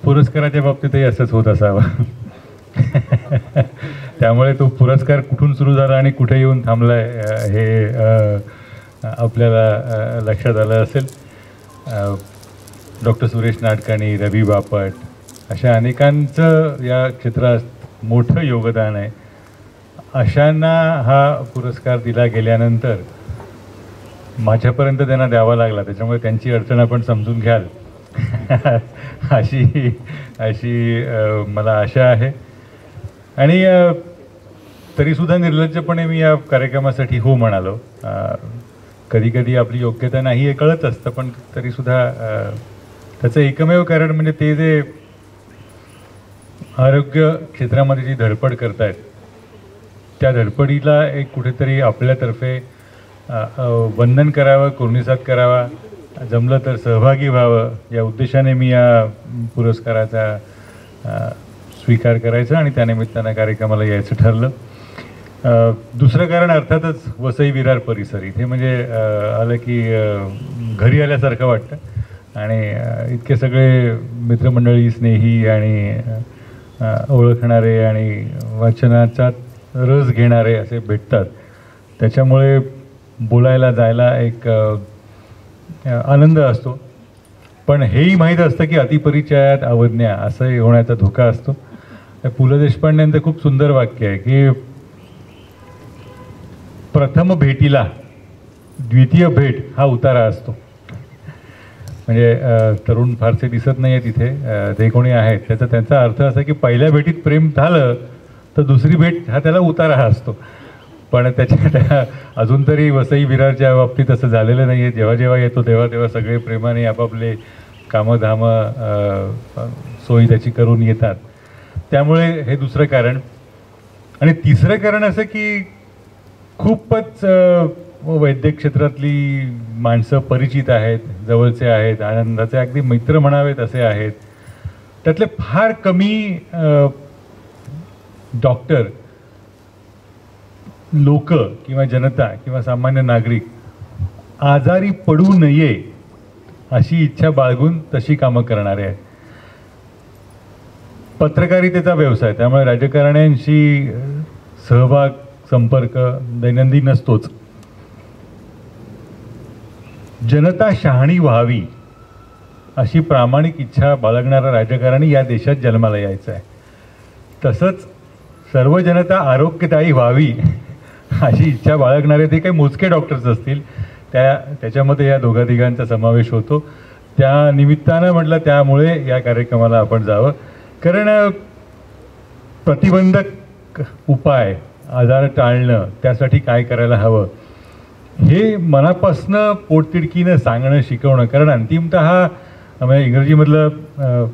पुरस्काराच्या बाबतीतही असंच होत असावं. त्यामुळे तो पुरस्कार कुठून सुरू झाला आणि कुठे येऊन थांबला हे आपल्याला लक्षात आलं असेल. डॉक्टर सुरेश नाडकाणी, रवी बापट अशा अनेकांचं या क्षेत्रात मोठं योगदान आहे. अशांना हा पुरस्कार दिला गेल्यानंतर माझ्यापर्यंत त्यांना द्यावा लागला, त्याच्यामुळे त्यांची अडचण आपण समजून घ्याल अशी मला आशा आहे. आणि तरीसुद्धा निर्लज्जपणे मी या कार्यक्रमासाठी हो म्हणालो. कधी कधी आपली योग्यता नाही हे कळत असतं, पण तरीसुद्धा त्याचं एकमेव कारण म्हणजे ते जे आरोग्य क्षेत्रामध्ये जी धडपड करतायत त्या धडपडीला एक कुठेतरी आपल्यातर्फे वंदन करावं, कोर्निसात करावा, जमलं तर सहभागी व्हावं या उद्देशाने मी या पुरस्काराचा स्वीकार करायचा आणि त्यानिमित्तानं कार्यक्रमाला यायचं ठरलं. दुसरं कारण अर्थातच वसई विरार परिसर. इथे म्हणजे आलं की घरी आल्यासारखं वाटतं आणि इतके सगळे मित्रमंडळी, स्नेही आणि ओळखणारे आणि वाचनाचा रस घेणारे असे भेटतात. त्याच्यामुळे बोलायला जायला एक आनंद असतो. पण हेही माहीत असतं की अतिपरिचयात अवज्ञा असं होण्याचा धोका असतो. पु ल देशपांडेंचं खूप सुंदर वाक्य आहे की प्रथम भेटीला द्वितीय भेट हा उतारा असतो. म्हणजे तरुण फारसे दिसत नाही आहे तिथे, ते कोणी आहेत त्यांचा अर्थ असा की पहिल्या भेटीत प्रेम झालं तर दुसरी भेट हा त्याला उतारा हा असतो. पण त्याच्या अजून तरी वसई विरारच्या बाबतीत असं झालेलं नाही आहे. जेव्हा जेव्हा येतो तेव्हा तेव्हा सगळे प्रेमाने आपापले कामं सोयी त्याची करून येतात. त्यामुळे हे दुसरं कारण. आणि तिसरं कारण असं की खूपच वैद्यक क्षेत्रातली माणसं परिचित आहेत, जवळचे आहेत, आनंदाचे अगदी मित्र म्हणावेत असे आहेत. त्यातले फार कमी डॉक्टर लोक किंवा जनता किंवा सामान्य नागरिक आजारी पडू नये अशी इच्छा बाळगून तशी कामं करणारे आहेत. पत्रकारितेचा व्यवसाय, त्यामुळे राजकारण्यांशी सहभाग संपर्क दैनंदिन नसतोच. जनता शहाणी व्हावी अशी प्रामाणिक इच्छा बाळगणारा राजकारणी या देशात जन्माला यायचा आहे. तसंच सर्व जनता आरोग्यदायी व्हावी अशी इच्छा बाळगणारे ते काही मोजके डॉक्टर्स असतील, त्याच्यामध्ये या दोघातिघांचा समावेश होतो. त्या निमित्तानं म्हटलं त्यामुळे या कार्यक्रमाला आपण जावं. कारण प्रतिबंधक उपाय, आजार टाळणं, त्यासाठी काय करायला हवं हे मनापासनं पोटतिडकीनं सांगणं शिकवणं. कारण अंतिमतः म्हणजे इंग्रजीमधलं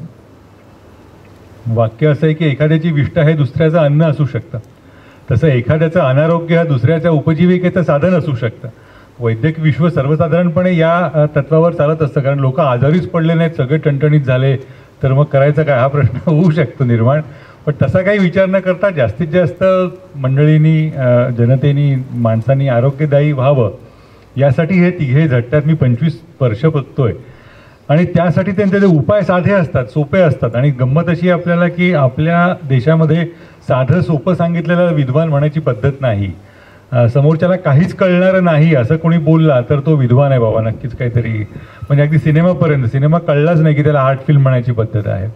वाक्य असं आहे की एखाद्याची विष्ठा हे दुसऱ्याचं अन्न असू शकतं, तसं एखाद्याचं अनारोग्य हा दुसऱ्याच्या उपजीविकेचं साधन असू शकतं. वैद्यक विश्व सर्वसाधारणपणे या तत्वावर चालत असतं. कारण लोक आजारीच पडले नाहीत, सगळे टणटणीत झाले तर मग करायचं काय हा प्रश्न होऊ शकतो निर्माण. पण तसा काही विचार न करता जास्तीत जास्त मंडळींनी, जनतेनी, माणसांनी आरोग्यदायी व्हावं यासाठी हे तिघे झटतात. मी 25 वर्ष बघतोय आणि त्यासाठी त्यांचे जे उपाय साधे असतात, सोपे असतात. आणि गंमत अशी आपल्याला की आपल्या देशामध्ये साधं सोपं सांगितलेलं विद्वान म्हणायची पद्धत नाही. समोरच्याला काहीच कळणारं नाही असं कोणी बोलला तर तो विद्वान आहे बाबा, नक्कीच काहीतरी. म्हणजे अगदी सिनेमापर्यंत, सिनेमा कळलाच नाही की त्याला आर्ट फिल्म म्हणायची पद्धत आहे.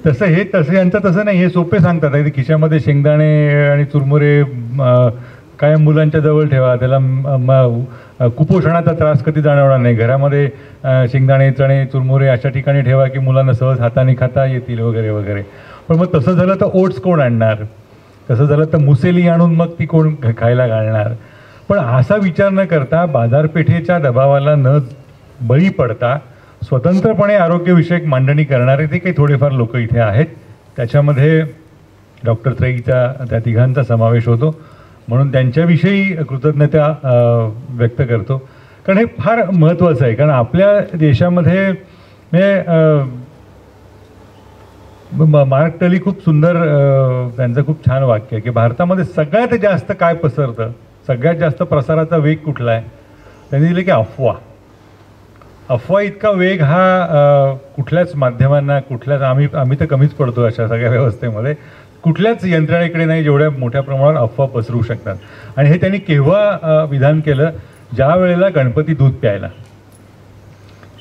तसं यांचं तसं नाही. हे सोपे सांगतात. अगदी खिशामध्ये शेंगदाणे आणि चुरमुरे कायम मुलांच्या जवळ ठेवा, त्याला कुपोषणाचा त्रास कधी जाणवणार नाही. घरामध्ये शेंगदाणे, चणे, चुरमुरे अशा ठिकाणी ठेवा की मुलांना सहज हाताने खाता येतील वगैरे वगैरे. पण मग तसं झालं तर ओट्स कोण आणणार, तसं झालं तर मुसेली आणून मग ती कोण खायला घालणार. पण असा विचार न करता, बाजारपेठेच्या दबावाला न बळी पडता स्वतंत्रपणे आरोग्यविषयक मांडणी करणारे ते काही थोडेफार लोक इथे आहेत. त्याच्यामध्ये डॉक्टर त्रयीचा, त्या तिघांचा समावेश होतो. म्हणून त्यांच्याविषयी कृतज्ञता व्यक्त करतो. कारण हे फार महत्त्वाचं आहे. कारण आपल्या देशामध्ये मार्क टली खूप सुंदर, त्यांचं खूप छान वाक्य आहे की भारतामध्ये सगळ्यात जास्त काय पसरतं, सगळ्यात जास्त प्रसाराचा वेग कुठला आहे. त्यांनी दिलं की अफवा. अफवा इतका वेग हा कुठल्याच माध्यमांना, कुठल्याच आम्ही तर कमीच पडतो अशा सगळ्या व्यवस्थेमध्ये, कुठल्याच यंत्रणेकडे नाही जेवढ्या मोठ्या प्रमाणावर अफवा पसरू शकतात. आणि हे त्यांनी केव्हा विधान केलं, ज्या वेळेला गणपती दूध प्यायला,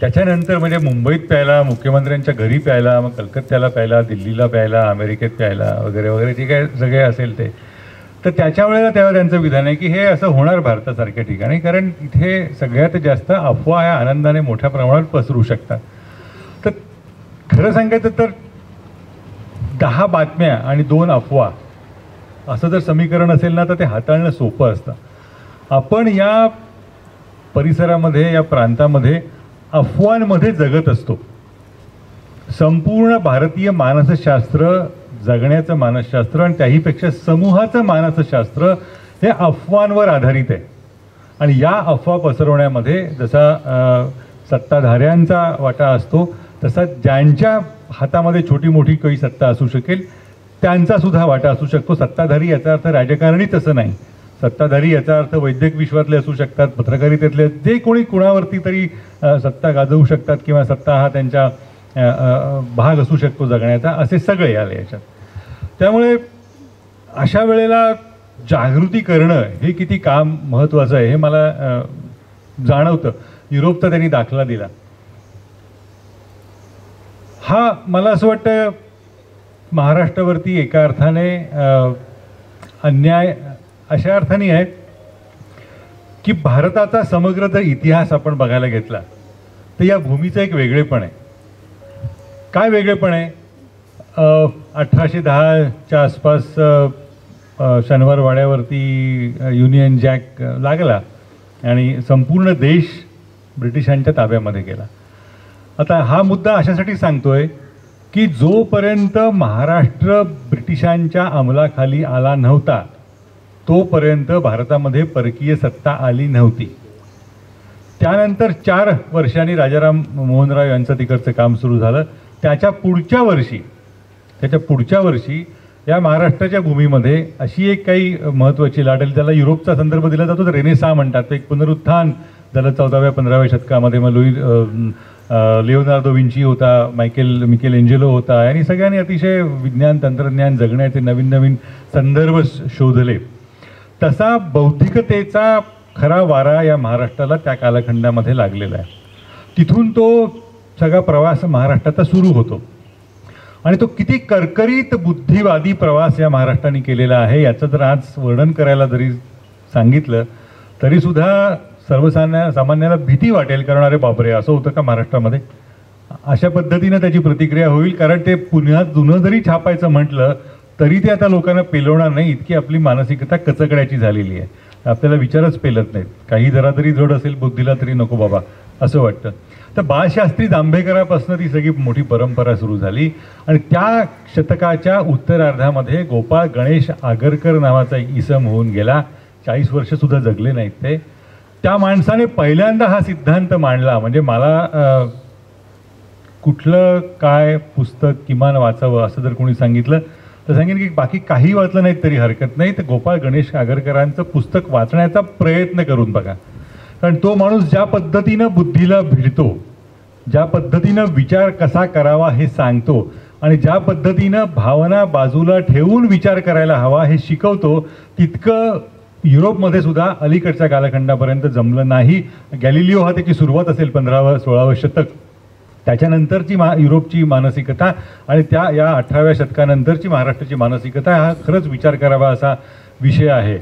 त्याच्यानंतर म्हणजे मुंबईत प्यायला, मुख्यमंत्र्यांच्या घरी प्यायला, मग कलकत्त्याला प्यायला, दिल्लीला प्यायला, अमेरिकेत प्यायला वगैरे वगैरे जे काय सगळे असेल ते. तर त्याच्या वेळेला तेव्हा त्यांचं विधान आहे की हे असं होणार भारतासारख्या ठिकाणी, कारण इथे सगळ्यात जास्त अफवा ह्या आनंदाने मोठ्या प्रमाणात पसरू शकतात. तर खरं सांगायचं तर 10 बातम्या आणि 2 अफवा असं जर समीकरण असेल ना तर ते हाताळणं सोपं असतं. आपण या परिसरामध्ये, या प्रांतामध्ये अफवांमध्ये जगत असतो. संपूर्ण भारतीय मानसशास्त्र, जगण्याचं मानसशास्त्र आणि त्याहीपेक्षा समूहाचं मानसशास्त्र हे अफवांवर आधारित आहे. आणि या अफवा पसरवण्यामध्ये जसा सत्ताधाऱ्यांचा वाटा असतो, तसा ज्यांच्या हातामध्ये छोटी मोठी काही सत्ता असू शकेल त्यांचा सुद्धा वाटा असू शकतो. सत्ताधारी याचा अर्थ राजकारणीच असं नाही. सत्ताधारी याचा अर्थ वैद्यक विश्वातले असू शकतात, पत्रकारितेतले, जे कोणी कुणावरती तरी सत्ता गाजवू शकतात किंवा सत्ता हा त्यांचा भाग असू शकतो जगण्याचा, असे सगळे आले याच्यात. त्यामुळे अशा वेळेला जागृती करणं हे किती काम महत्त्वाचं आहे हे मला जाणवतं. युरोपचा त्यांनी दाखला दिला. हा मला असं वाटतं महाराष्ट्रावरती एका अर्थाने अन्याय अशा अर्थाने आहे की भारताचा समग्र जर इतिहास आपण बघायला घेतला तर या भूमीचं एक वेगळेपण आहे. काय वेगळेपण आहे? 1810च्या आसपास शनिवार वाड्यावरती युनियन जॅक लागला आणि संपूर्ण देश ब्रिटिशांच्या ताब्यामध्ये गेला. आता हा मुद्दा अशासाठी सांगतोय की जोपर्यंत महाराष्ट्र ब्रिटिशांच्या अंमलाखाली आला नव्हता तोपर्यंत भारतामध्ये परकीय सत्ता आली नव्हती. त्यानंतर 4 वर्षांनी राजाराम मोहन राय यांचं तिकडचं काम सुरू झालं. त्याच्या पुढच्या वर्षी या महाराष्ट्राच्या भूमीमध्ये अशी एक काही महत्त्वाची लाट आली. त्याला युरोपचा संदर्भ दिला जातो, तर रेनेसाँ म्हणतात. एक पुनरुत्थान झालं 14व्या-15व्या शतकामध्ये. मग लिओनार्दो विंची होता, मिकेल एंजेलो होता, आणि सगळ्यांनी अतिशय विज्ञान तंत्रज्ञान जगण्याचे नवीन नवीन संदर्भ शोधले. तसा बौद्धिकतेचा खरा वारा या महाराष्ट्राला त्या कालखंडामध्ये लागलेला आहे. तिथून तो सगळा प्रवास महाराष्ट्राचा सुरू होतो आणि तो किती करकरीत बुद्धिवादी प्रवास या महाराष्ट्राने केलेला आहे याचं जर आज वर्णन करायला जरी सांगितलं तरीसुद्धा सर्वसामान्याला भीती वाटेल. कारण अरे बापरे, असं होतं का महाराष्ट्रामध्ये? अशा पद्धतीनं त्याची प्रतिक्रिया होईल. कारण ते पुन्हा जुनं जरी छापायचं म्हटलं तरी ते आता लोकांना पेलवणार नाही, इतकी आपली मानसिकता कचकड्याची झालेली आहे. आपल्याला विचारच पेलत नाहीत. काही जरा तरी जड असेल बुद्धीला तरी नको बाबा असं वाटतं. तर बाळशास्त्री जांभेकरापासून ती सगळी मोठी परंपरा सुरू झाली आणि त्या शतकाच्या उत्तरार्धामध्ये गोपाळ गणेश आगरकर नावाचा इसम होऊन गेला. 40 वर्षसुद्धा जगले नाहीत ते. त्या माणसाने पहिल्यांदा हा सिद्धांत मांडला. म्हणजे मला कुठलं काय पुस्तक किमान वाचावं असं जर कोणी सांगितलं तर सांगेन की बाकी काही वाचलं नाहीत तरी हरकत नाही, तर गोपाळ गणेश आगरकरांचं पुस्तक वाचण्याचा प्रयत्न करून बघा. कारण तो माणूस ज्या पद्धतीनं बुद्धीला भिडतो, ज्या पद्धतीनं विचार कसा करावा हे सांगतो आणि ज्या पद्धतीनं भावना बाजूला ठेवून विचार करायला हवा हे शिकवतो, तितकं युरोपमध्ये सुद्धा अलीकडच्या कालखंडापर्यंत जमलं नाही. गॅलिलिओ हा त्याची सुरुवात असेल 15व-16व शतक. त्याच्यानंतरची युरोपची मानसिकता आणि या 18व्या शतकानंतरची महाराष्ट्राची मानसिकता हा खरंच विचार करावा असा विषय आहे.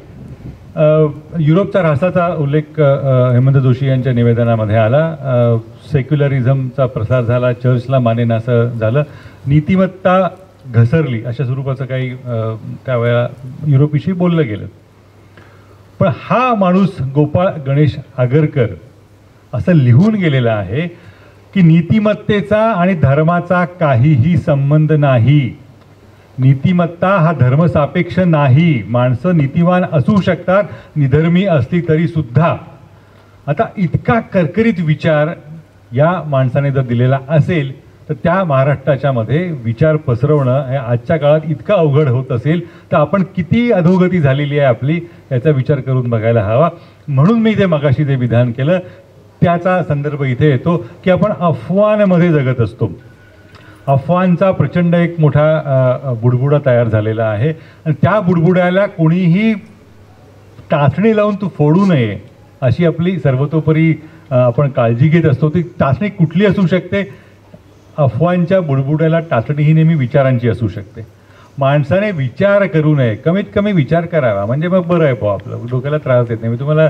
युरोपचा ऱ्हासाचा उल्लेख हेमंत जोशी यांच्या निवेदनामध्ये आला. सेक्युलरिझमचा प्रसार झाला, चर्चला मानेनासं झालं, नीतिमत्ता घसरली अशा स्वरूपाचं काही त्यावेळेला युरोपविषयी बोललं गेलं. पण हा माणूस गोपाळ गणेश आगरकर असं लिहून गेलेला आहे की नीतिमत्तेचा आणि धर्माचा काहीही संबंध नाही. नीतिमत्ता हा धर्मसापेक्ष नाही. माणसं नीतिवान असू शकतात, निधर्मी असली तरी सुद्धा. आता इतका करकरीत विचार या माणसाने जर दिलेला असेल तर त्या महाराष्ट्राच्या मध्ये विचार पसरवणं हे आजच्या काळात इतकं अवघड होत असेल तर आपण किती अधोगती झालेली आहे आपली याचा विचार करून बघायला हवा. म्हणून मी जे मगाशी जे विधान केलं त्याचा संदर्भ इथे येतो की आपण अफवांमध्ये जगत असतो. अफवांचा प्रचंड एक मोठा बुडबुडा तयार झालेला आहे आणि त्या बुडबुड्याला कोणीही टाचणी लावून तू फोडू नये अशी आपली सर्वतोपरी आपण काळजी घेत असतो. ती टाचणी कुठली असू शकते? अफवांच्या बुडबुड्याला टाचणी ही नेहमी विचारांची असू शकते. माणसाने विचार करू नये, कमीत कमी विचार करावा, म्हणजे मग बरं आहे भाऊ, आपलं डोक्याला त्रास देत नाही. मी तुम्हाला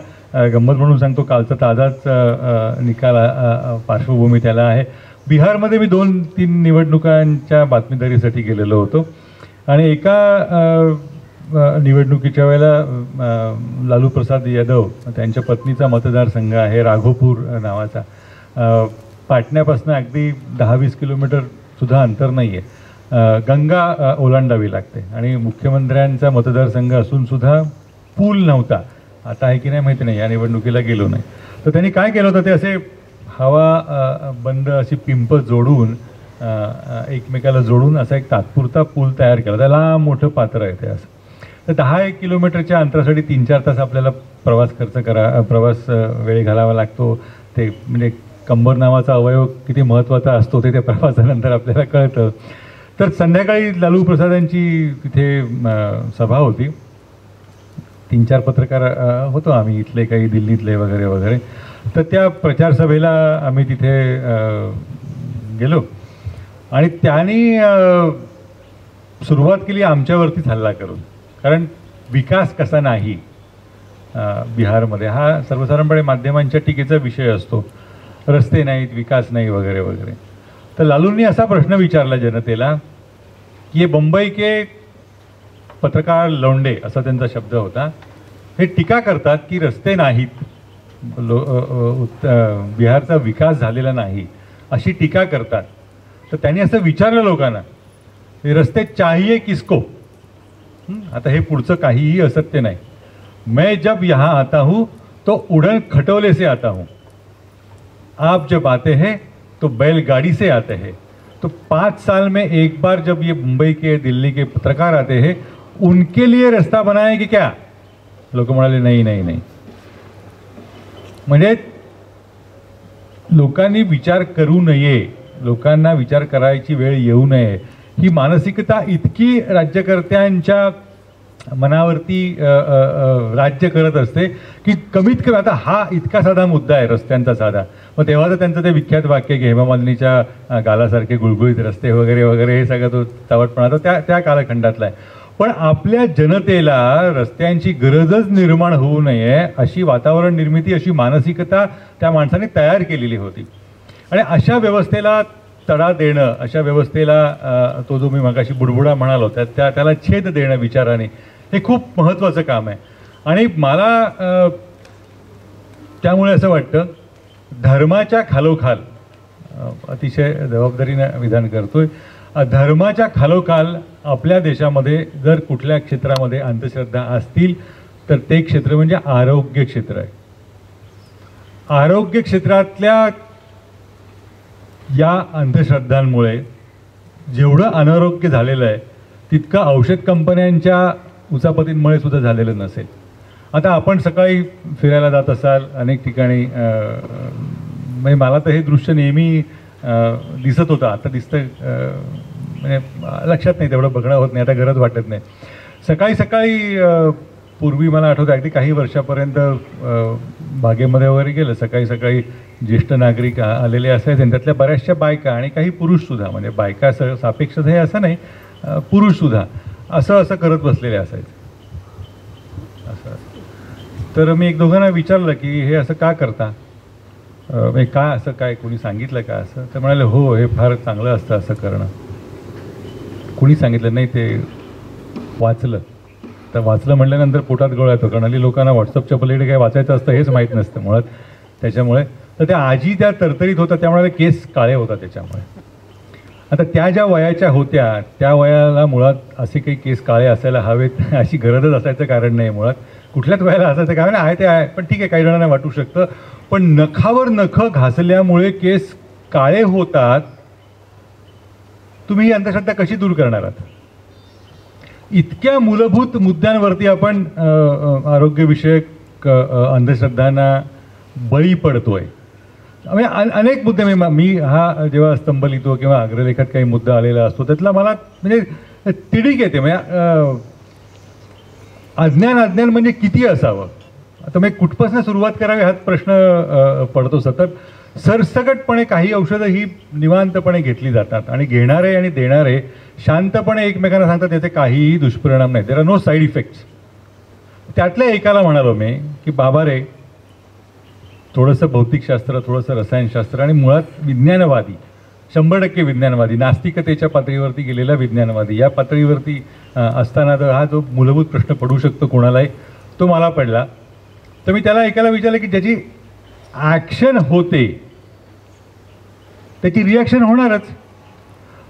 गंमत म्हणून सांगतो, कालचा ताजाच निकाल पार्श्वभूमी त्याला आहे. बिहारमध्ये मी 2-3 निवडणुकांच्या बातमीदारीसाठी गेलेलो होतो आणि एका निवडणुकीच्या वेळेला लालू प्रसाद यादव त्यांच्या पत्नीचा मतदारसंघ आहे राघोपूर नावाचा. पाटण्यापासून अगदी 10-20 किलोमीटरसुद्धा अंतर नाही आहे. गंगा ओलांडावी लागते आणि मुख्यमंत्र्यांचा मतदारसंघ असूनसुद्धा पूल नव्हता. आता आहे की नाही माहिती नाही, या निवडणुकीला गेलो नाही. तर त्यांनी काय केलं होतं, ते असे हवा बंद अशी पिंप जोडून एकमेकाला जोडून असा एक तात्पुरता पूल तयार केला. त्याला मोठं पात्र आहे ते असं. तर 10-1 किलोमीटरच्या अंतरासाठी 3-4 तास आपल्याला प्रवास वेळ घालावा लागतो. ते म्हणजे कंबर नावाचा अवयव किती महत्त्वाचा असतो ते त्या प्रवासानंतर आपल्याला कळतं. तर संध्याकाळी लालू प्रसादांची तिथे सभा होती. 3-4 पत्रकार होतो आम्ही, इथले काही दिल्लीतले वगैरे वगैरे. तर त्या प्रचार सभेला आम्ही तिथे गेलो आणि त्यांनी सुरुवात केली आमच्यावरतीच हल्ला करून. कारण विकास कसा नाही बिहारमध्ये हा सर्वसाधारणपणे माध्यमांच्या टीकेचा विषय असतो. रस्ते नाहीत, विकास नाही वगैरे वगैरे. तर लालूंनी असा प्रश्न विचारला जनतेला की ये बंबई के पत्रकार लौंडे, असा त्यांचा शब्द होता, हे टीका करतात की रस्ते नाहीत, बिहारचा विकास झालेला नाही अशी टीका करतात. तर त्यांनी असं विचारलं लोकांना, हे रस्ते चाहिए किसको. आता हे पुढचं काहीही असत्य नाही. मैं जब यहाँ आता हूँ तो उड़न खटोले से आता हूँ, आप जब आते हैं तो बैलगाड़ी से आते हैं. तो 5 साल में एक बार जब ये मुंबई के दिल्ली के पत्रकार आते हैं उनके लिए रास्ता बनाए की क्या. लोक म्हणाले नाही नाही नाही. म्हणजे लोकांनी विचार करू नये, लोकांना विचार करायची वेळ येऊ नये, ही मानसिकता इतकी राज्यकर्त्यांच्या मनावरती राज्य करत असते की कमीत कमी आता हा इतका साधा मुद्दा आहे रस्त्यांचा साधा. मग तेव्हा तर त्यांचं ते विख्यात वाक्य की हेमा मालिनीच्या गालासारखे गुळगुळीत रस्ते वगैरे वगैरे हे सगळं तो चावटपणा तो त्या कालखंडातला आहे. पण आपल्या जनतेला रस्त्यांची गरजच निर्माण होऊ नये अशी वातावरण निर्मिती, अशी मानसिकता त्या माणसाने तयार केलेली होती. आणि अशा व्यवस्थेला तडा देणं, अशा व्यवस्थेला तो जो मी मगाशी बुडबुडा म्हणालो त्याला छेद देणं विचाराने, हे खूप महत्त्वाचं काम आहे. आणि मला त्यामुळे असं वाटतं धर्माच्या खालोखाल, अतिशय जबाबदारीनं विधान करतोय, धर्माच्या खालोखाल आपल्या देशामध्ये जर कुठल्या क्षेत्रामध्ये अंधश्रद्धा असतील तर ते क्षेत्र म्हणजे आरोग्य क्षेत्र आहे. आरोग्य क्षेत्रातल्या या अंधश्रद्धांमुळे जेवढं अनारोग्य झालेलं आहे तितकं औषध कंपन्यांच्या उचापतींमुळे सुद्धा झालेलं नसेल. आता आपण सकाळी फिरायला जात असाल अनेक ठिकाणी, म्हणजे मला तर हे दृश्य नेहमी दिसत होतं, आता दिसतं म्हणजे लक्षात नाही, तेवढं बघणं होत नाही, आता गरज वाटत नाही. सकाळी पूर्वी मला आठवतं अगदी काही वर्षापर्यंत बागेमध्ये वगैरे गेलं, सकाळी ज्येष्ठ नागरिक आलेले असायचे आणि त्यातल्या बऱ्याचशा बायका आणि काही पुरुषसुद्धा, म्हणजे बायका सापेक्ष हे असं नाही, पुरुषसुद्धा असं करत बसलेले असायचे. असं तर मी एक दोघांना विचारलं की हे असं का करता, का असं काय कोणी सांगितलं का असं. तर म्हणाले हो हे फार चांगलं असतं असं करणं. कुणी सांगितलं नाही, ते वाचलं. तर वाचलं म्हटल्यानंतर पोटात गोळा येतो, कारण हल्ली लोकांना व्हॉट्सअपच्या पलीकडे काय वाचायचं असतं हेच माहीत नसतं मुळात. त्याच्यामुळे तर त्या आजी त्या तरतरीत होत्या, त्यामुळे केस काळे होतात त्याच्यामुळे. आता त्या ज्या वयाच्या होत्या त्या वयाला मुळात असे काही केस काळे असायला हवेत अशी गरजच असायचं कारण नाही. मुळात कुठल्याच वयाला असायचं कारण आहे ते आहे, पण ठीक आहे काही जणांना वाटू शकतं. पण नखावर नखं घासल्यामुळे केस काळे होतात, तुम्ही ही अंधश्रद्धा कशी दूर करणार आहात. इतक्या मूलभूत मुद्द्यांवरती आपण आरोग्यविषयक अंधश्रद्धांना बळी पडतोय. म्हणजे अनेक मुद्दे मी हा जेव्हा स्तंभ लिहितो किंवा अग्रलेखात काही मुद्दा आलेला असतो त्यातला मला म्हणजे तिडीक येते. म्हणजे अज्ञान म्हणजे किती असावं. आता मी कुठपासून सुरुवात करावी हाच प्रश्न पडतो सतत. सरसकटपणे काही औषधं ही निवांतपणे घेतली जातात आणि घेणारे आणि देणारे शांतपणे एकमेकांना सांगतात त्याचे काहीही दुष्परिणाम नाही, there are no side effects. त्यातल्या एकाला म्हणालो मी की बाबा रे, थोडंसं भौतिकशास्त्र, थोडंसं रसायनशास्त्र आणि मुळात विज्ञानवादी, 100% विज्ञानवादी, नास्तिकतेच्या पातळीवरती गेलेला विज्ञानवादी, या पातळीवरती असताना जर हा जो मूलभूत प्रश्न पडू शकतो कोणालाही, तो मला पडला. तर मी त्याला एकाला विचारलं की ज्याची ॲक्शन होते त्याची रिॲक्शन होणारच.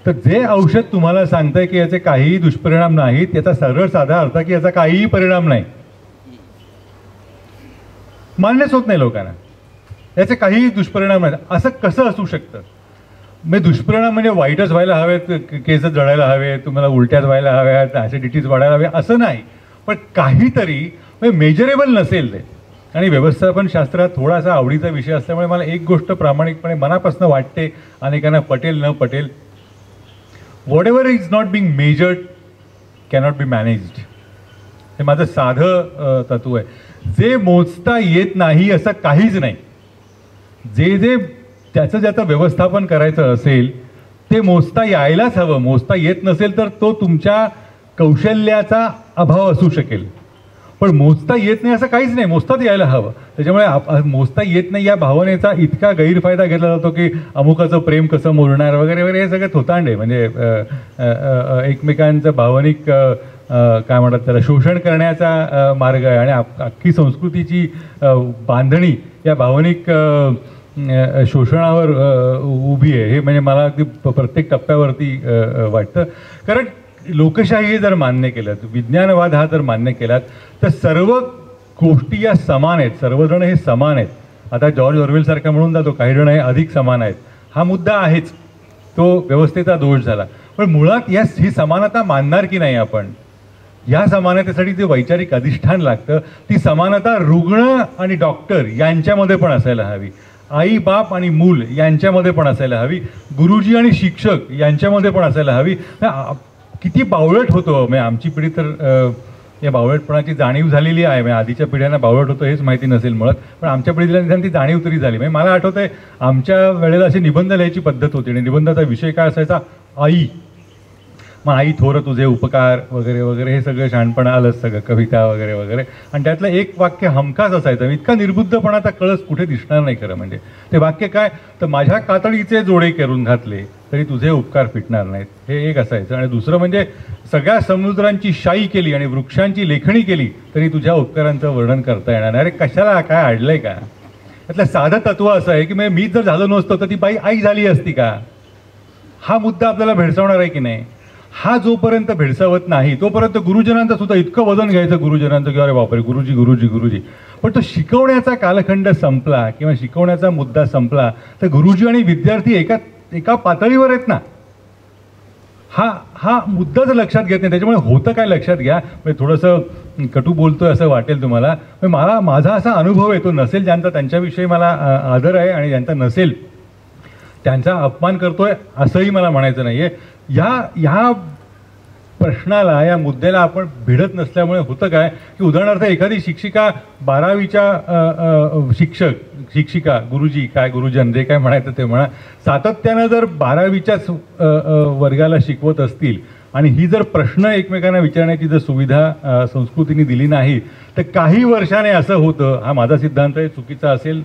तर जे औषध तुम्हाला सांगतंय की याचे काहीही दुष्परिणाम नाहीत, याचा सरळ साधा अर्थ की याचा काहीही परिणाम नाही, मान्यच होत नाही लोकांना. याचे काहीही दुष्परिणाम नाहीत असं कसं असू शकतं. म्हणजे दुष्परिणाम म्हणजे वाईटच व्हायला हवेत, केस जळायला हवे, तुम्हाला उलट्याच व्हायला हव्यात, ॲसिडिटीज वाढायला हवे असं नाही, पण काहीतरी म्हणजे मेजरेबल नसेल ते. आणि व्यवस्थापन शास्त्रात थोडासा आवडीचा विषय असल्यामुळे मला एक गोष्ट प्रामाणिकपणे मनापासून वाटते, अनेकांना पटेल न Patel, what ever is not being measured cannot be managed. हे माझं साधं तत्व आहे. जे मोजता येत नाही असं काहीच नाही. जे त्याचं ज्याचं व्यवस्थापन करायचं असेल ते मोजता यायलाच हवं. मोजता येत नसेल तर तो तुमच्या कौशल्याचा अभाव असू शकेल, पण मोजता येत नाही असं काहीच नाही. मोजताच यायला हवं. त्याच्यामुळे मोजता येत नाही या भावनेचा इतका गैरफायदा घेतला जातो की अमुकाचं प्रेम कसं मोजणार वगैरे वगैरे, हे सगळं थोतांडे. म्हणजे एकमेकांचं भावनिक काय म्हणतात त्याला शोषण करण्याचा मार्ग आहे. आणि अख्खी संस्कृतीची बांधणी या भावनिक शोषणावर उभी आहे. हे म्हणजे मला अगदी प्रत्येक टप्प्यावरती वाटतं. कारण लोकशाही हे जर मान्य केलं, विज्ञानवाद हा जर मान्य केलात, तर सर्व गोष्टी या समान आहेत. सर्वजण हे समान आहेत. आता जॉर्ज ऑर्वेलसारखा म्हणून जातो काही जण हे अधिक समान आहेत. हा मुद्दा आहेच, तो व्यवस्थेचा दोष झाला. पण मुळात ही समानता मानणार की नाही आपण? या समानतेसाठी जे वैचारिक अधिष्ठान लागतं, ती समानता रुग्ण आणि डॉक्टर यांच्यामध्ये पण असायला हवी. आई बाप आणि मूल यांच्यामध्ये पण असायला हवी. गुरुजी आणि शिक्षक यांच्यामध्ये पण असायला हवी. किती बावळट होतो म्हणजे आमची पिढी तर या बावळटपणाची जाणीव झालेली आहे. म्हणजे आधीच्या पिढ्यांना बावळट होतं हेच माहिती नसेल मुळात, पण आमच्या पिढीला निदान ती जाणीव तरी झाली. म्हणजे मला आठवतं आहे आमच्या वेळेला अशी निबंध लिहायची पद्धत होती आणि निबंधाचा विषय काय असायचा? आई. मग आई थोर तुझे उपकार वगैरे वगैरे हे सगळं शहाणपण आलंच, सगळं कविता वगैरे वगैरे. आणि त्यातलं एक वाक्य हमखास असायचं. इतका निर्बुद्धपणाचा कळस कुठे दिसणार नाही खरं म्हणजे. ते वाक्य काय? तर माझ्या कातडीचे जोडे करून घातले तरी तुझे उपकार फिटणार नाहीत, हे एक असायचं. आणि दुसरं म्हणजे सगळ्या समुद्रांची शाई केली आणि वृक्षांची लेखणी केली तरी तुझ्या उपकारांचं वर्णन करता येणार नाही. अरे कशाला काय अडलंय का? त्यातलं साधं तत्व असं आहे की म्हणजे मी जर झालो नसतो तर ती बाई आई झाली असती का? हा मुद्दा आपल्याला भेडसावणार आहे की नाही? हा जोपर्यंत भेडसावत नाही तोपर्यंत गुरुजनांचं सुद्धा इतकं वजन घ्यायचं गुरुजनांचं की अरे बापरे गुरुजी गुरुजी गुरुजी. पण तो शिकवण्याचा कालखंड संपला किंवा शिकवण्याचा मुद्दा संपला तर गुरुजी आणि विद्यार्थी एका पातळीवर आहेत ना. हा मुद्दाच लक्षात घेत नाही. त्याच्यामुळे होतं काय लक्षात घ्या. म्हणजे थोडंसं कटू बोलतोय असं वाटेल तुम्हाला, पण माझा असा अनुभव आहे, तो नसेल ज्यांचा त्यांच्याविषयी मला आदर आहे आणि ज्यांचा नसेल त्यांचा अपमान करतोय असंही मला म्हणायचं नाही आहे. ह्या प्रश्नाला या मुद्द्याला आपण भिडत नसल्यामुळे होतं काय की उदाहरणार्थ एखादी शिक्षिका 12वीच्या शिक्षिका गुरुजी काय गुरुजन जे काय म्हणायचं ते म्हणा, सातत्यानं जर 12वीच्याच वर्गाला शिकवत असतील आणि ही जर प्रश्न एकमेकांना विचारण्याची जर सुविधा संस्कृतीने दिली नाही तर काही वर्षाने असं होतं. हा माझा सिद्धांत आहे, चुकीचा असेल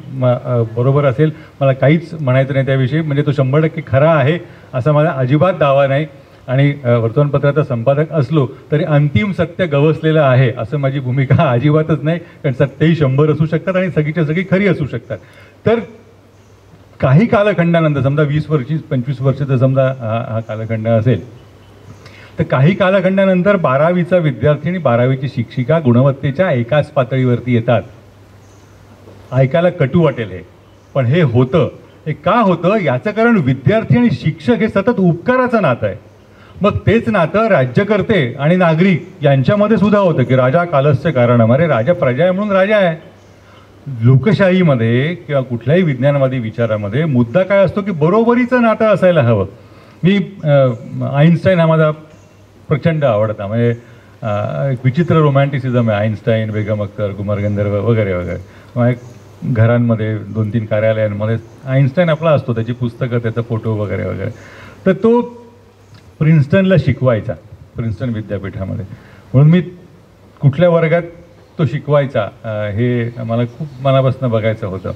बरोबर असेल मला काहीच म्हणायचं नाही त्याविषयी. म्हणजे तो 100% खरा आहे असा माझा अजिबात दावा नाही. आणि वर्तमानपत्राचा संपादक असलो तरी अंतिम सत्य गवसलेलं आहे असं माझी भूमिका अजिबातच नाही. कारण सत्यही 100 असू शकतात आणि सगळीच्या सगळी खरी असू शकतात. तर काही कालखंडानंतर समजा 20 वर्षी 25 वर्षाचा समजा हा कालखंड असेल तर काही कालखंडानंतर 12वीचा विद्यार्थी आणि 12वीची शिक्षिका गुणवत्तेच्या एकाच पातळीवरती येतात. ऐकायला कटू वाटेल हे, पण हे होतं. हे का होतं याचं कारण विद्यार्थी आणि शिक्षक हे सतत उपकाराचं नातं आहे. मग तेच नातं राज्यकर्ते आणि नागरिक यांच्यामध्ये सुद्धा होतं की राजा कालस्य कारणम. अरे राजा प्रजा आहे म्हणून राजा आहे. लोकशाहीमध्ये किंवा कुठल्याही विज्ञानवादी विचारामध्ये मुद्दा काय असतो की बरोबरीचं नातं असायला हवं. मी आईन्स्टाईन हा माझा प्रचंड आवडता. म्हणजे एक विचित्र रोमॅन्टिसिझम आहे. आईन्स्टाईन, बेगम अख्तर, कुमार गंधर्व वगैरे वगैरे. घरांमध्ये 2-3 कार्यालयांमध्ये आईन्स्टाईन आपला असतो, त्याची पुस्तकं, त्याचा फोटो वगैरे वगैरे. तर तो प्रिन्स्टनला शिकवायचा, प्रिन्स्टन विद्यापीठामध्ये. म्हणून मी कुठल्या वर्गात तो शिकवायचा हे मला खूप मनापासून बघायचं होतं.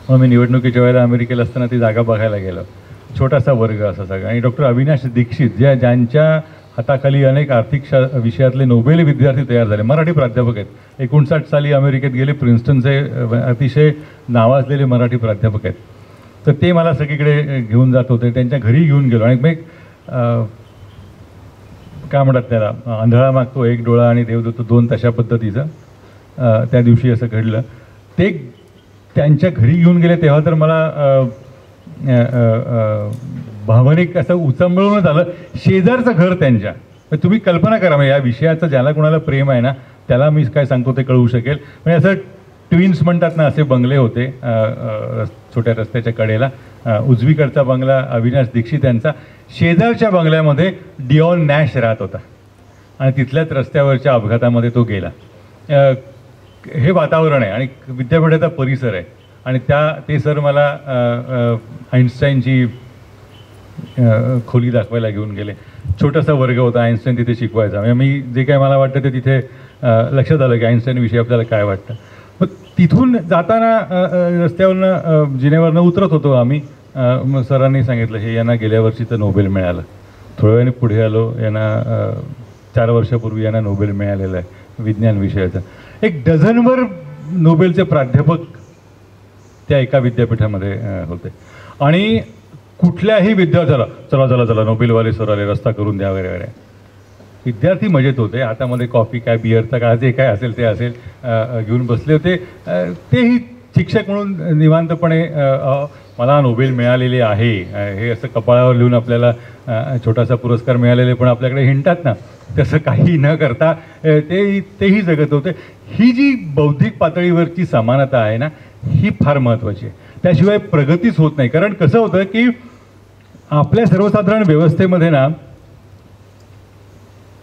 म्हणून मी निवडणुकीच्या वेळेला अमेरिकेला असताना ती जागा बघायला गेलो. छोटासा वर्ग असा सगळा. आणि डॉक्टर अविनाश दीक्षित ज्यांच्या हाताखाली अनेक आर्थिक विषयातले नोबेल विद्यार्थी तयार झाले, मराठी प्राध्यापक आहेत. 59 साली अमेरिकेत गेले, प्रिन्स्टनचे अतिशय नावाजलेले मराठी प्राध्यापक आहेत. तर ते मला सगळीकडे घेऊन जात होते. त्यांच्या घरी घेऊन गेलो आणि मग काय म्हणतात त्याला, आंधळा मागतो एक डोळा आणि देव देतो 2 तशा पद्धतीचं त्या दिवशी असं घडलं. ते त्यांच्या घरी घेऊन गेले तेव्हा तर मला भावनिक असं उचंबळूनच आलं. शेजारचं घर त्यांच्या. तुम्ही कल्पना करा, म्हणजे या विषयाचं ज्याला कोणाला प्रेम आहे ना त्याला मी काय सांगतो ते कळवू शकेल. म्हणजे असं ट्विन्स म्हणतात ना असे बंगले होते छोट्या रस्त्याच्या कडेला. उजवीकडचा बंगला अविनाश दीक्षित यांचा, शेजारच्या बंगल्यामध्ये डिऑन नॅश राहत होता आणि तिथल्याच रस्त्यावरच्या अपघातामध्ये तो गेला. हे वातावरण आहे आणि विद्यापीठाचा परिसर आहे आणि ते सर मला आईन्स्टाईनची खोली दाखवायला घेऊन गेले. छोटासा वर्ग होता, आईन्स्टाईन तिथे शिकवायचा. म्हणजे मी जे काय मला वाटतं ते तिथे लक्षात आलं की आईन्स्टाईनविषयी आपल्याला काय वाटतं. मग तिथून जाताना रस्त्यावरनं जिनेवरनं उतरत होतो आम्ही. मग सरांनी सांगितलं हे यांना गेल्या वर्षी तर नोबेल मिळालं. थोड्या वेळाने पुढे आलो, यांना 4 वर्षापूर्वी यांना नोबेल मिळालेलं आहे विज्ञान विषयाचं. 1 डझनभर नोबेलचे प्राध्यापक त्या एका विद्यापीठामध्ये होते आणि कुठल्याही विद्यार्थ्याला चला चला चला नोबेलवाले सर आले, रस्ता करून द्या वगैरे वगैरे. विद्यार्थी मजेत होते, हातामध्ये कॉफी काय बिअरचा काय जे काय असेल ते असेल घेऊन बसले होते. तेही शिक्षक म्हणून निवांतपणे मला नोबेल मिळालेले आहे हे असं कपाळावर लिहून आपल्याला छोटासा पुरस्कार मिळालेले पण आपल्याकडे हिंडतात ना, तसं काही न करता तेही जगत होते. ही जी बौद्धिक पातळीवरची समानता आहे ना, ही फार महत्त्वाची आहे. त्याशिवाय प्रगतीच होत नाही. कारण कसं होतं की आपल्या सर्वसाधारण व्यवस्थेमध्ये ना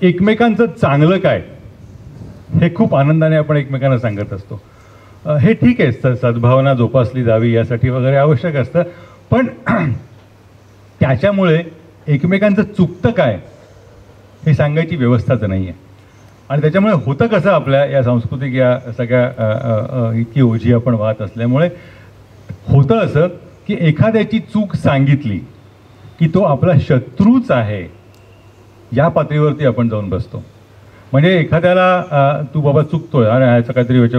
एकमेकांचं चांगलं काय हे खूप आनंदाने आपण एकमेकांना सांगत असतो. हे ठीक आहे, सद्भावना जोपासली जावी यासाठी वगैरे आवश्यक असतं, पण त्याच्यामुळे एकमेकांचं चुकतं काय हे सांगायची व्यवस्थाच नाही आहे. आणि त्याच्यामुळे होतं कसं आपल्या या सांस्कृतिक या सगळ्या इतकी ओझी आपण वाहत असल्यामुळे होतं असं की एखाद्याची चूक सांगितली की तो आपला शत्रूच आहे या पातळीवरती आपण जाऊन बसतो. म्हणजे एखाद्याला तू बाबा चुकतोय आणि ह्याचं काहीतरी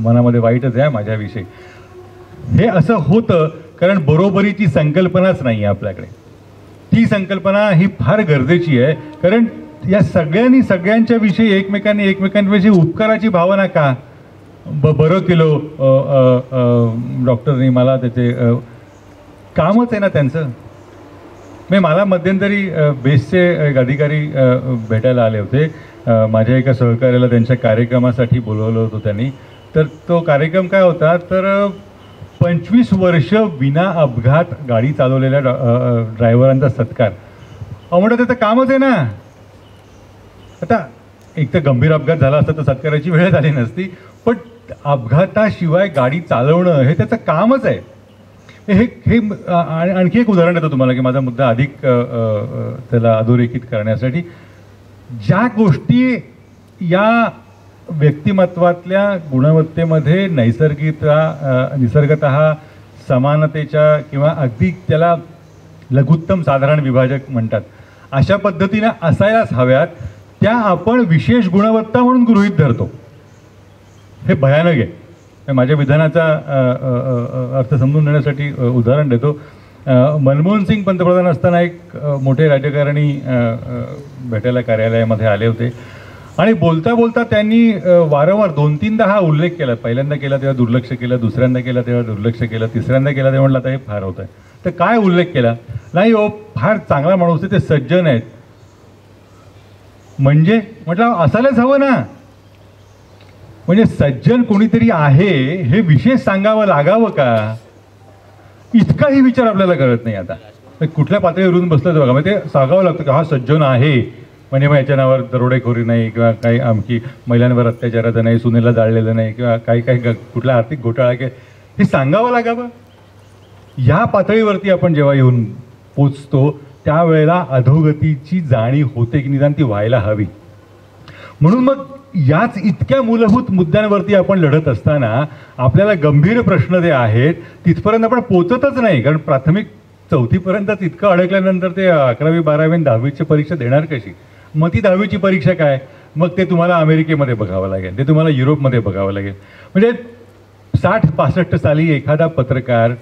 मनामध्ये वाईटच आहे माझ्याविषयी, हे असं होतं कारण बरोबरीची संकल्पनाच नाही आहे आपल्याकडे. ती संकल्पना ही फार गरजेची आहे कारण या सगळ्यांच्या विषयी एकमेकांविषयी उपकाराची भावना का बरं केलं डॉक्टरनी मला, त्याचे कामच आहे ना त्यांचं. मी मला मध्यंतरी बेसचे एक अधिकारी भेटायला आले होते. माझ्या एका सहकार्याला त्यांच्या कार्यक्रमासाठी बोलवलं होतं त्यांनी. तर तो कार्यक्रम काय होता तर 25 वर्ष विना अपघात गाडी चालवलेल्या ड्रायव्हरांचा सत्कार. म्हणतात त्याचं कामच आहे ना. आता एक तर गंभीर अपघात झाला असता तर सत्काराची वेळ झाली नसती, पण अपघाताशिवाय गाडी चालवणं हे त्याचं कामच आहे. हे आणखी एक उदाहरण देतो तुम्हाला की माझा मुद्दा अधिक त्याला अधोरेखित करण्यासाठी. ज्या गोष्टी या व्यक्तिमत्वातल्या गुणवत्तेमध्ये निसर्गतः समानतेच्या किंवा अगदी त्याला लघुत्तम साधारण विभाजक म्हणतात अशा पद्धतीनं असायलाच हव्यात, त्या आपण विशेष गुणवत्ता म्हणून गृहीत धरतो. हे भयानक आहे. माझ्या विधानाचा अर्थ समजून देण्यासाठी उदाहरण देतो. मनमोहन सिंग पंतप्रधान असताना एक मोठे राजकारणी भेटायला कार्यालयामध्ये आले होते आणि बोलता बोलता त्यांनी वारंवार 2-3दा हा उल्लेख केला. पहिल्यांदा केला तेव्हा दुर्लक्ष केलं, दुसऱ्यांदा केला तेव्हा दुर्लक्ष केलं, तिसऱ्यांदा केला तेव्हा म्हटलं आता हे फार होत आहे. तर काय उल्लेख केला? नाही हो, फार चांगला माणूस आहे, ते सज्जन आहेत. म्हणजे म्हटलं असायलाच हवं ना. म्हणजे सज्जन कोणीतरी आहे हे विशेष सांगावं लागावं का, इतकाही विचार आपल्याला करत नाही. आता कुठल्या पातळीवरून बसलं तर बघा, म्हणजे ते सांगावं लागतं की हा सज्जन आहे म्हणजे मग याच्या नावावर दरोडेखोरी नाही किंवा काही आमकी महिलांवर अत्याचाराचं नाही, सुनेला जाळलेलं नाही किंवा काही कुठला आर्थिक घोटाळा हे सांगावं लागावं. या पातळीवरती आपण जेव्हा येऊन पोचतो त्यावेळेला अधोगतीची जाणीव होते की निदान ती व्हायला हवी. म्हणून मग याच इतक्या मूलभूत मुद्द्यांवरती आपण लढत असताना आपल्याला गंभीर प्रश्न जे आहेत तिथपर्यंत आपण पोचतच नाही. कारण प्राथमिक 4थीपर्यंतच इतकं अडकल्यानंतर ते 11वी 12वी आणि 10वीची परीक्षा देणार कशी? मग ती 10वीची परीक्षा काय? मग ते तुम्हाला अमेरिकेमध्ये बघावं लागेल, ते तुम्हाला युरोपमध्ये बघावं लागेल. म्हणजे 60-65 साली एखादा पत्रकार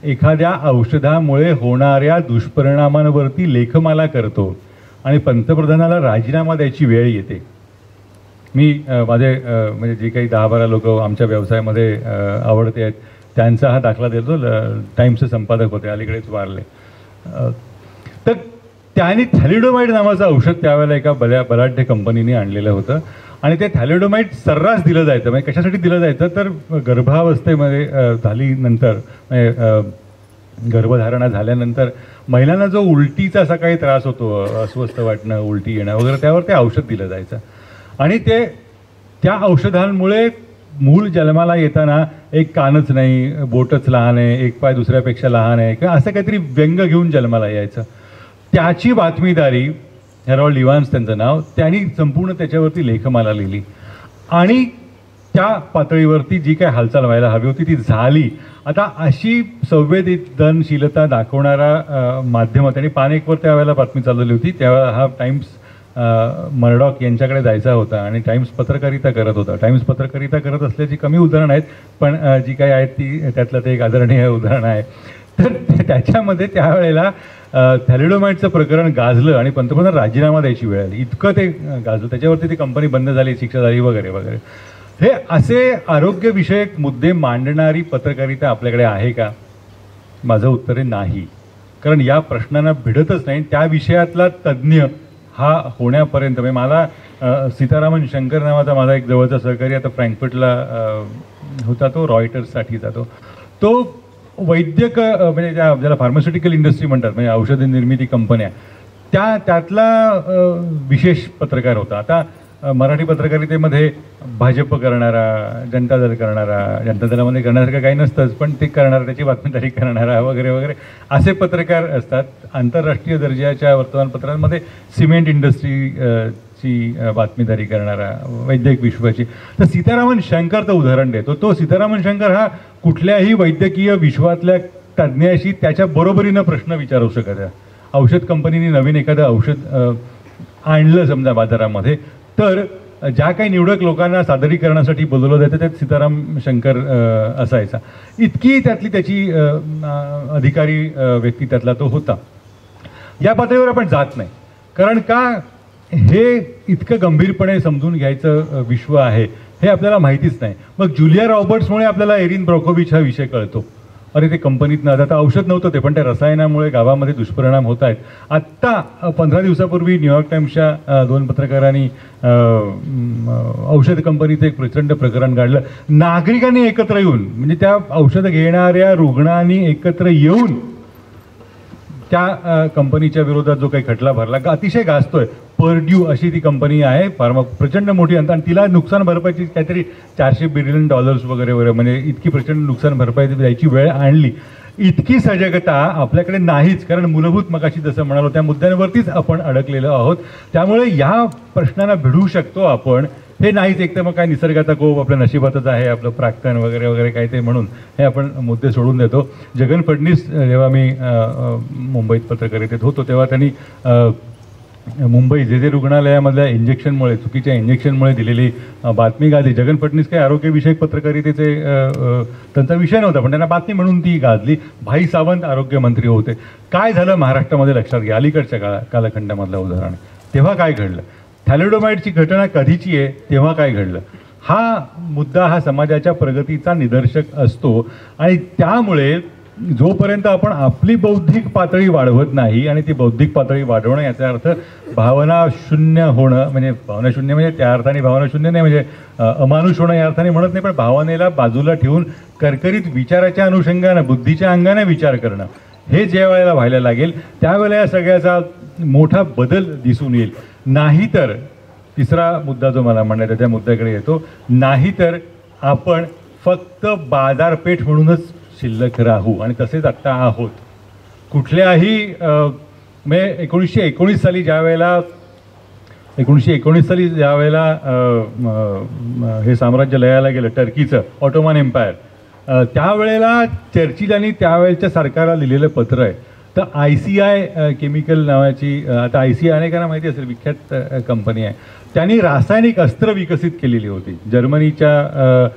एखाद्या औषधामुळे होणाऱ्या दुष्परिणामांवरती लेखमाला करतो आणि पंतप्रधानाला राजीनामा द्यायची वेळ येते. मी माझे म्हणजे जे काही 10-12 लोक आमच्या व्यवसायामध्ये आवडते आहेत त्यांचा हा दाखला देतो. टाइम्सचे संपादक होते, अलीकडेच वारले. तर त्यांनी थॅलिडोमाइड नावाचं औषध त्यावेळेला एका बलाढ्य कंपनीने आणलेलं होतं आणि ते थॅलिडोमाइड सर्रास दिलं जायचं. म्हणजे कशासाठी दिलं जायचं तर गर्भावस्थेमध्ये झाल्यानंतर गर्भधारणा झाल्यानंतर महिलांना जो उलटीचा असा काही त्रास होतो, अस्वस्थ वाटणं, उलटी येणं वगैरे, त्यावर ते औषध दिलं जायचं. आणि त्या औषधांमुळे मूल जन्माला येताना एक कानच नाही, बोटच लहान आहे, एक पाय दुसऱ्यापेक्षा लहान आहे किंवा असं काहीतरी व्यंग घेऊन जन्माला यायचं. त्याची बातमीदारी, हेरॉल्ड इव्हान्स त्यांचं नाव, त्यांनी संपूर्ण त्याच्यावरती लेखमाला लिहिली. आणि त्या पातळीवरती जी काय हालचाल व्हायला हवी होती ती झाली. आता अशी संवेदनशीलता दाखवणारा माध्यम, त्यांनी पानेकवर त्यावेळेला बातमी चालवली होती. त्यावेळेला हा टाइम्स मर्डॉक यांच्याकडे जायचा होता आणि टाइम्स पत्रकारिता करत होता. टाइम्स पत्रकारिता करत असल्याची कमी उदाहरणं आहेत, पण जी काही आहेत ती त्यातलं ते एक आदरणीय उदाहरण आहे. तर त्याच्यामध्ये त्यावेळेला थॅलिडोमाइडचं प्रकरण गाजलं आणि पंतप्रधान राजीनामा द्यायची वेळ आली. इतकं ते गाजलं, त्याच्यावरती ती कंपनी बंद झाली, शिक्षा झाली वगैरे वगैरे. हे असे आरोग्यविषयक मुद्दे मांडणारी पत्रकारिता आपल्याकडे आहे का? माझं उत्तर आहे नाही. कारण या प्रश्नांना भिडतच नाही. त्या विषयातला तज्ज्ञ हा होण्यापर्यंत, म्हणजे मला सीतारामन शंकर नावाचा माझा एक जवळचा सहकारी आता फ्रँकफर्टला होता, तो रॉयटर्ससाठी जातो. तो वैद्यक म्हणजे ज्याला फार्मास्युटिकल इंडस्ट्री म्हणतात, म्हणजे औषध निर्मिती कंपन्या, त्यातला विशेष पत्रकार होता. आता मराठी पत्रकारितेमध्ये भाजप करणारा, जनता दल करणारा, जनता दलामध्ये करण्यासारखं काही नसतंच, पण ते करणारा, त्याची बातमीदारी करणारा वगैरे वगैरे असे पत्रकार असतात. आंतरराष्ट्रीय दर्जाच्या वर्तमानपत्रांमध्ये सिमेंट इंडस्ट्रीची बातमीदारी करणारा, वैद्यक विश्वाची. तर सीतारामन शंकरचं उदाहरण देतो. तो सीतारामन शंकर हा कुठल्याही वैद्यकीय विश्वातल्या तज्ज्ञाशी त्याच्या बरोबरीनं प्रश्न विचारू शकत आहे. औषध कंपनीने नवीन एखादं औषध आणलं समजा बाजारामध्ये, तर ज्या काही निवडक लोकांना सादरीकरणासाठी बोलवलं जातं त्यात सीताराम शंकर असायचा. इतकी त्याची अधिकारी व्यक्ती त्यातला तो होता. या पातळीवर आपण जात नाही. कारण का? हे इतकं गंभीरपणे समजून घ्यायचं विश्व आहे हे आपल्याला माहितीच नाही. मग जुलिया रॉबर्ट्समुळे आपल्याला एरिन ब्रॉकोविच हा विषय कळतो. अरे ते कंपनीतनं, आता औषध नव्हतं ते, पण त्या रसायनामुळे गावामध्ये दुष्परिणाम होत आहेत. आत्ता 15 दिवसापूर्वी न्यूयॉर्क टाइम्सच्या 2 पत्रकारांनी औषध कंपनीचं एक प्रचंड प्रकरण काढलं. नागरिकांनी एकत्र येऊन, म्हणजे त्या औषधं घेणाऱ्या रुग्णांनी एकत्र येऊन त्या कंपनीच्या विरोधात जो काही खटला भरला, अतिशय गाजतोय. पर्ड्यू अशी ती कंपनी आहे, फार्मा, प्रचंड मोठी, आणि तिला नुकसान भरपाईची काहीतरी $400 बिलियन वगैरे वगैरे, म्हणजे इतकी प्रचंड नुकसान भरपाई द्यायची वेळ आणली. इतकी सजगता आपल्याकडे नाहीच. कारण मूलभूत मगाशी जसं म्हणालो त्या मुद्द्यांवरतीच आपण अडकलेलो आहोत. त्यामुळे या प्रश्नांना भिडू शकतो आपण हे नाहीच. एक तर मग काय निसर्गाचा कोप आपल्या नशिबातच आहे, आपलं प्राक्तन वगैरे वगैरे काय ते म्हणून हे आपण मुद्दे सोडून देतो. जगन फडणीस जेव्हा मी मुंबईत पत्रकारितेत होतो तेव्हा त्यांनी मुंबई जे रुग्णालयामधल्या इंजेक्शनमुळे, चुकीच्या इंजेक्शनमुळे दिलेली बातमी गाजली. जगन फडणीस काही आरोग्यविषयक पत्रकारितेचे त्यांचा विषय नव्हता, पण त्यांना बातमी म्हणून ती गाजली. भाई सावंत आरोग्यमंत्री होते. काय झालं महाराष्ट्रामध्ये लक्षात घ्या, अलीकडच्या कालखंडामधलं उदाहरण. तेव्हा काय घडलं? थॅलिडोमाइडची घटना कधीची आहे, तेव्हा काय घडलं? हा मुद्दा हा समाजाच्या प्रगतीचा निदर्शक असतो. आणि त्यामुळे जोपर्यंत आपण आपली बौद्धिक पातळी वाढवत नाही, आणि ती बौद्धिक पातळी वाढवणं याचा अर्थ भावना शून्य होणं, म्हणजे भावना शून्य म्हणजे त्या अर्थाने भावना शून्य नाही म्हणजे अमानुष होणं या अर्थाने म्हणत नाही, पण भावनेला बाजूला ठेवून कर्करीत विचाराच्या अनुषंगानं, बुद्धीच्या अंगाने विचार करणं, हे ज्या वेळेला व्हायला लागेल त्यावेळेला या सगळ्याचा मोठा बदल दिसून येईल. नाहीतर तिसरा मुद्दा जो मला म्हणायचा त्या मुद्द्याकडे येतो, नाहीतर आपण फक्त बाजारपेठ म्हणूनच शिल्लक राहू, आणि तसेच आत्ता आहोत. कुठल्याही म्हणजे 1919 साली ज्या वेळेला हे साम्राज्य लयाला गेलं, टर्कीचं ऑटोमन एम्पायर, त्यावेळेला चर्चिलांनी त्यावेळेच्या सरकारला लिहिलेलं पत्र आहे. तर ICI केमिकल नावाची, आता ICI अनेकांना माहिती असेल, विख्यात कंपनी आहे. त्यांनी रासायनिक अस्त्र विकसित केलेली होती. जर्मनीच्या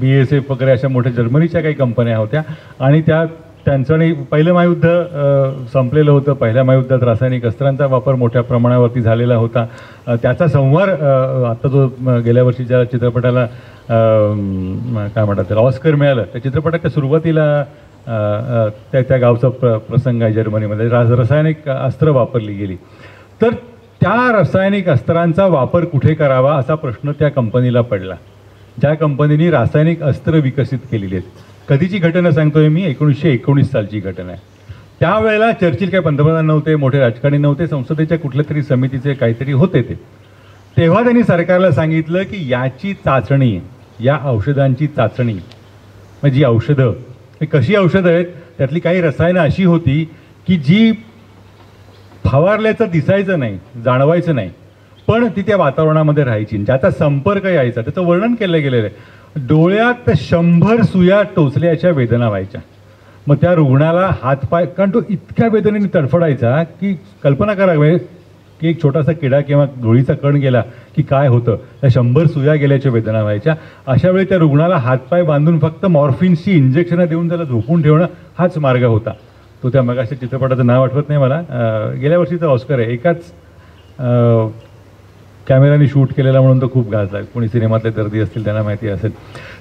BASF वगैरे अशा मोठ्या जर्मनीच्या काही कंपन्या होत्या, आणि त्यांचं पहिलं महायुद्ध संपलेलं होतं. पहिल्या महायुद्धात रासायनिक अस्त्रांचा वापर मोठ्या प्रमाणावरती झालेला होता. त्याचा संवार आता जो गेल्या वर्षी ज्या चित्रपटाला काय म्हणतात त्याला ऑस्कर मिळालं, त्या चित्रपटाच्या सुरुवातीला त्या गावचा प्रसंग आहे. जर्मनीमध्ये रासायनिक अस्त्र वापरली गेली. तर त्या रासायनिक अस्त्रांचा वापर कुठे करावा असा प्रश्न त्या कंपनीला पडला, ज्या कंपनीने रासायनिक अस्त्र विकसित केलेली आहेत. कधीची घटना सांगतोय मी, 1919 सालची घटना आहे. त्यावेळेला चर्चिल काही पंतप्रधान नव्हते, मोठे राजकारणी नव्हते, संसदेच्या कुठल्या तरी समितीचे काहीतरी होते ते. तेव्हा त्यांनी सरकारला सांगितलं की याची चाचणी, या औषधांची चाचणी, म्हणजे जी औषधं हे कशी औषधं आहेत, त्यातली काही रसायनं अशी होती की जी फवारल्याचं दिसायचं नाही, जाणवायचं नाही, पण ती त्या वातावरणामध्ये राहायची, ज्याचा संपर्क यायचा. त्याचं वर्णन केलं गेलेलं आहे. डोळ्यात 100 सुया टोचल्याच्या वेदना व्हायच्या. मग त्या रुग्णाला हातपाय, कारण तो इतक्या वेदनेने तडफडायचा की कल्पना करा की एक छोटासा किडा किंवा धुळीचा कण गेला की काय होतं, त्या 100 सुया गेल्याच्या वेदना व्हायच्या. अशा वेळी त्या रुग्णाला हातपाय बांधून फक्त मॉर्फिनची इंजेक्शनं देऊन त्याला झोपून ठेवणं हाच मार्ग होता. तो त्या मगाच्या चित्रपटाचं नाव आठवत नाही मला, गेल्या वर्षीचा ऑस्कर आहे, एकाच कॅमेराने शूट केलेला म्हणून तो खूप गाजला. कोणी सिनेमातले दर्दी असतील त्यांना माहिती असेल.